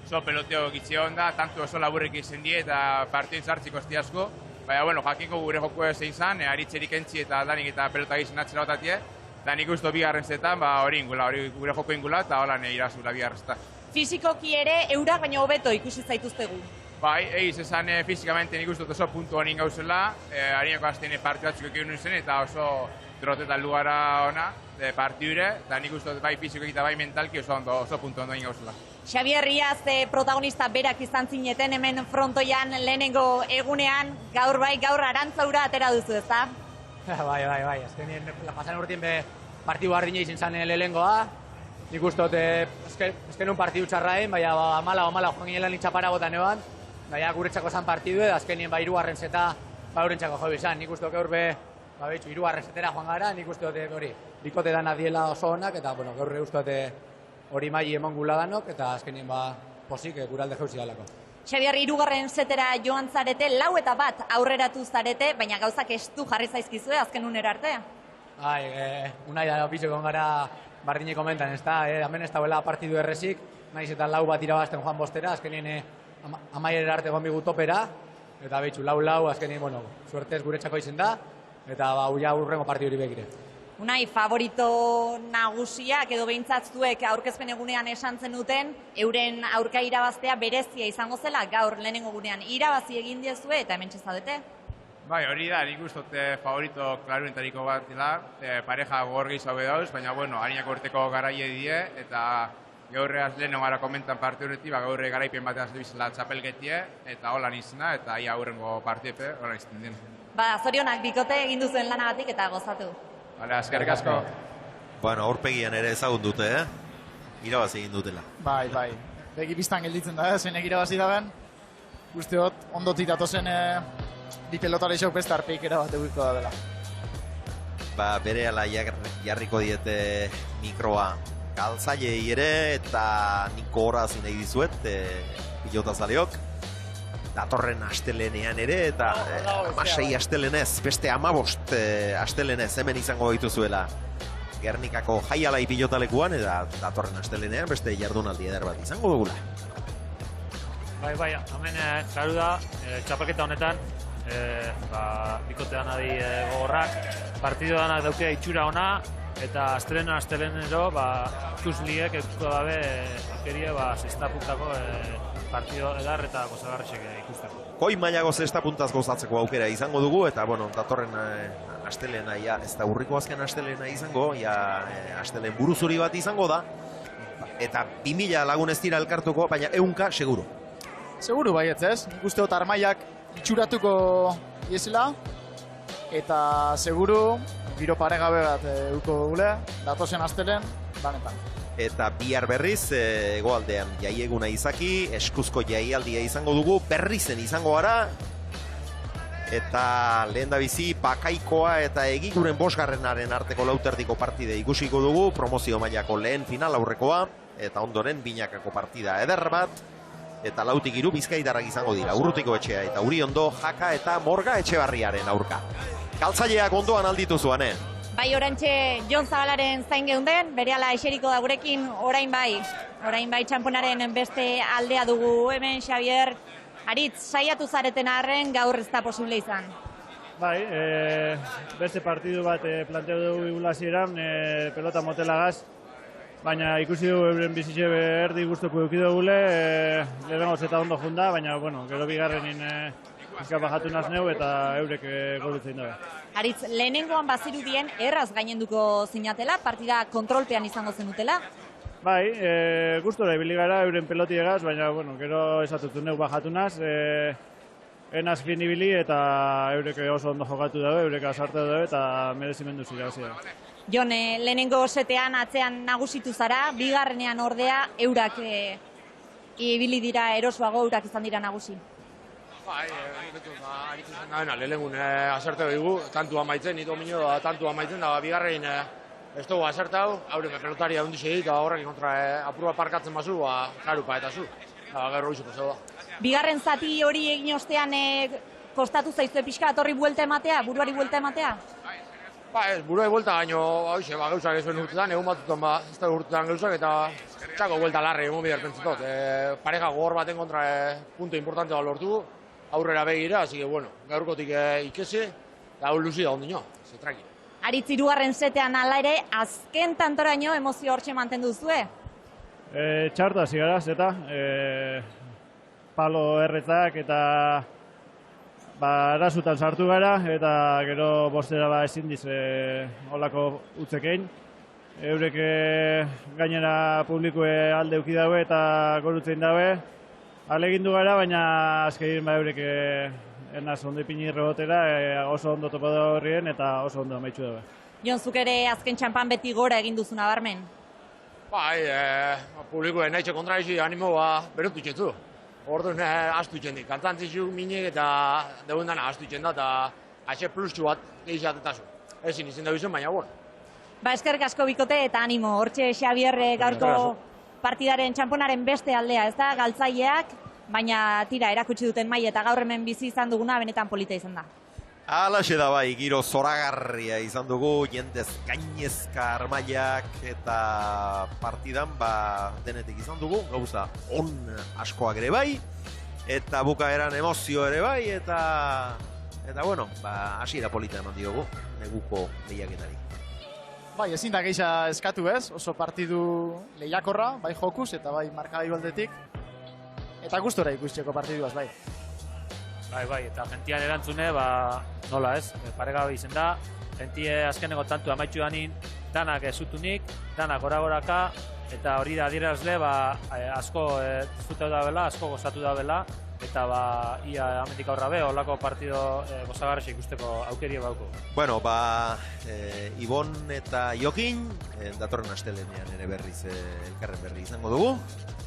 oso peloteo gitxe onda, tanto oso laburrik izan die eta partiduen zartziko esti asko. Baina, bueno, jakinko gure joko zein zan, aritzerik entzi eta danik eta pelota gizien atzera batatie. Eta nik usto bigarren zetan, hori ingula, hori gure joko ingula eta hola irazula bigarrezta. Fizikoki ere, eurak baino hobeto ikusi zaituztegu. Bai, egiz esan fizikamente nik usto oso puntu honin gauzela, harinako azten partidu batzuk egin zen eta oso trotetan lugara ona partidure, eta nik usto bai fizikoki eta bai mentalki oso puntu ondo egin gauzela. Xabier Riaz, protagonista berak izan zineten hemen frontoian lehenengo egunean, gaur arantzaura atera duzu, ezta? Bai, azkenien pasan urtien partidu bardina izin zan lehengoa. Nik ustot, azkenun partidu txarraen, baina amala joan ginen lan itxapara botan eban, baina guretzako zan partidu edo azkenien irugarren zeta eurentzako jo bizan. Nik ustot gaur irugarren zetera joan gara, nik ustot hori bikote dana diela oso honak, eta gaur ustot hori maili emon gula danok, eta azkenien posik guralde jauzi galako. Xabier, irugarren zetera joan zarete, 4 eta 1 aurreratu zarete, baina gauzak estu jarri zaizkizue azken unera arte. Unai da biziko gara bardine komentan, ez da, hemen ez dauela partidu errezik, naiz eta 4 bat irabazten joan bostera, azkenien amaierera arte gombigu topera, eta behitxu, 4-4, azkenien, suertez guretzako izen da, eta urrengo partidu hori begire. Unai, favorito nagusiak edo behintzat zuek aurkezpen egunean esan zenuten, euren aurka irabaztea berezia izango zela, gaur lehenengo gunean irabazi egin diezue eta hemen txezadete? Bai, hori da, nik ustot favorito klaruentariko bat dela, pareja gogor gehiago dauz, baina, harinako urteko garaie die, eta gaurreaz lehenengo gara komentan parte horretik, gaurre garaipen bateaz dubizela txapelgetie, eta holan izena, eta ia aurrengo partiepe, holan izten den. Zorionak bikote egin duzuen lanagatik eta gozatu. Bale, azkerrik asko. Aurpegian ere ezagun dute, irabazi egin dutela. Bai. Begi biztan gelditzen da, zeinek irabazi daben. Guztiot, ondotik datozen bi pelotari xauk beste arpeik erabate guiko da dela. Bere ala jarriko diete mikroa galtzailei ere, eta niko horazi nahi dizuet, pilota zaleok. Datorren astelenean ere, eta 16 astelenez, beste 15 astelenez hemen izango dituzuela Gernikako jaialai pilotalekuan, eta datorren astelenean beste jardunaldi eder bat izango dugula. Bai, hemen klaru da, txapelketa honetan, bikotean adi gogorrak, partidu danak dauke itxura ona, eta astelenero, ikusliek eusko dabe, akerie, 6 puntako partido edar eta gozagarrexek ikusteko. Goi mailako 6 puntaz gozatzeko aukera izango dugu, eta datorren astelena, ez da urriko azken astelena izango, astelen buruzuri bat izango da, eta 2000 lagun ez dira elkartuko, baina 100 seguru. Seguru baietz ez, nik uste dut Armaiak itxuratuko diesela, eta seguru giro paregabe bat euko dugule, datozen astelen, banetan. Eta bihar berriz, hegoaldean jaieguna izaki, eskuzko jaialdia izango dugu, berrizen izango gara, eta lehen da bizi, Bakaikoa eta Egiguren bosgarrenaren arteko lauterdiko partide ikusiko dugu, promozio mailako lehen final aurrekoa, eta ondoren binakako partida eder bat, eta lautik 3 bizkaitarrak izango dira, Urrutiko Etxea eta Uriondo, Jaka eta Morga Etxebarriaren aurka. Galtzaileak ondoan alditu zuanen. Bai, orantxe Jon Zabalaren zain geunden, berehala eseriko da gurekin orain bai txamponaren beste aldea dugu hemen, Xabier. Aritz, saiatu zareten arren gaur ez da posible izan. Bai, beste partidu bat planteo dugu igulazieran, pelota motelagaz, baina ikusi dugu euren bizitxe erdi guztoko eduki dugule, lehenengo zeta ondo junda, baina, bueno, gero bigarrenin bajatu nazneu eta eurek golutzein dabe. Aritz, lehenengoan bazirudien erraz gainenduko zinatela, partida kontrolpean izango zenutela? Bai, gustora ibili gara euren pelotiegaz, baina, bueno, gero esatutu neu bajatu naz, enaz fin ibili eta eurek oso ondo jokatu dabe, eurek asarte dabe eta merezimendu zirazi da. Jon, lehenengo setean atzean nagusitu zara, bigarrenean ordea eurak ibili dira erosoago, eurak izan dira nagusi. Bai, aritu zen da, lehenengun aserte dugu, tantu amaitzen, nito minio da tantu amaitzen, da bigarrein ez dugu aserte hau, haure pelotari hau dixe eta horrek kontra apurua parkatzen bazu, karupa eta zu, gero izuko zeu da. Bigarren zati hori egin ostean kostatu zaizue pixka horri buelta ematea, buruari buelta ematea? Ba ez, buruari buelta gaino, gauzak ez ben urtetan, egun batutan ez da urtetan gauzak eta txako buelta larri egun bidar pentsatot. Pareja gogor baten kontra punto importante da lortu, aurrera begira, así que bueno, gaurkotik ikesi, da hau luzi da ondino, ze tranquil. Aritz, 3. setean ala ere, azken tantoraino emozio hortxe mantendu zue? Txarta zigaraz eta palo erretzak eta arazutan sartu gara eta gero bostera ezin diz olako utzekein. Eurek gainera publikoe alde uki daue eta gorutzein daue. Alegindu gara, baina azkein eurek enaz ondo ipini rebotera, oso ondo topo da horrien eta oso ondo amaitxu dabe. Jon, zuk ere azken txampan beti gora egin duzuna barmen? Bai, publikoen nahi kontra ezi animo berotu txetzu. Orduan astu txendik, kantantzitzu minik eta deuen dana astu txenda eta haxe plustu bat gehiatetazu. Ezin izin da bizun, baina bon. Ba, eskerrik asko bikote eta animo, hortxe Xabier gaurko partidaren txamponaren beste aldea, ez da, galtzaileak, baina tira erakutsi duten mai eta gaur hemen bizi izan duguna benetan polita izan da. Alaxe da bai, giro zoragarria izan dugu, jendez gainezka Armaiak eta partidan denetik izan dugu, gauza on askoak ere bai, eta bukaeran emozio ere bai, eta bueno, hasiera polita eman diogu, neguko lehiaketari. Bai, ezin da geixa eskatu ez, oso partidu lehiakorra, bai jokuz eta bai marka goldetik, eta gustora ikusteko partiduaz bai. Bai, eta gentian erantzune, nola ez, paregabe izen da, gentie azkeneko tantu amaitxu danin, danak ezutunik, danak gora-goraka, eta hori da adierazle, asko zuteu da bela, asko gozatu da bela, eta ia amendik aurra be, holako partido gozagarrez ikusteko aukeria bauko. Bueno, Ibon eta Jokin, datorren astelenean ere berriz elkarren berri izango dugu,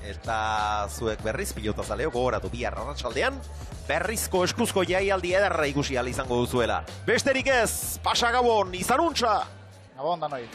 eta zuek berriz pilotazaleo gogoratu bihar arratsaldean, berrizko eskuzko jaialdi ederra ikusi ahal izango duzuela. Besterik ez, pasa gabon, izanuntza! Gabon danoi.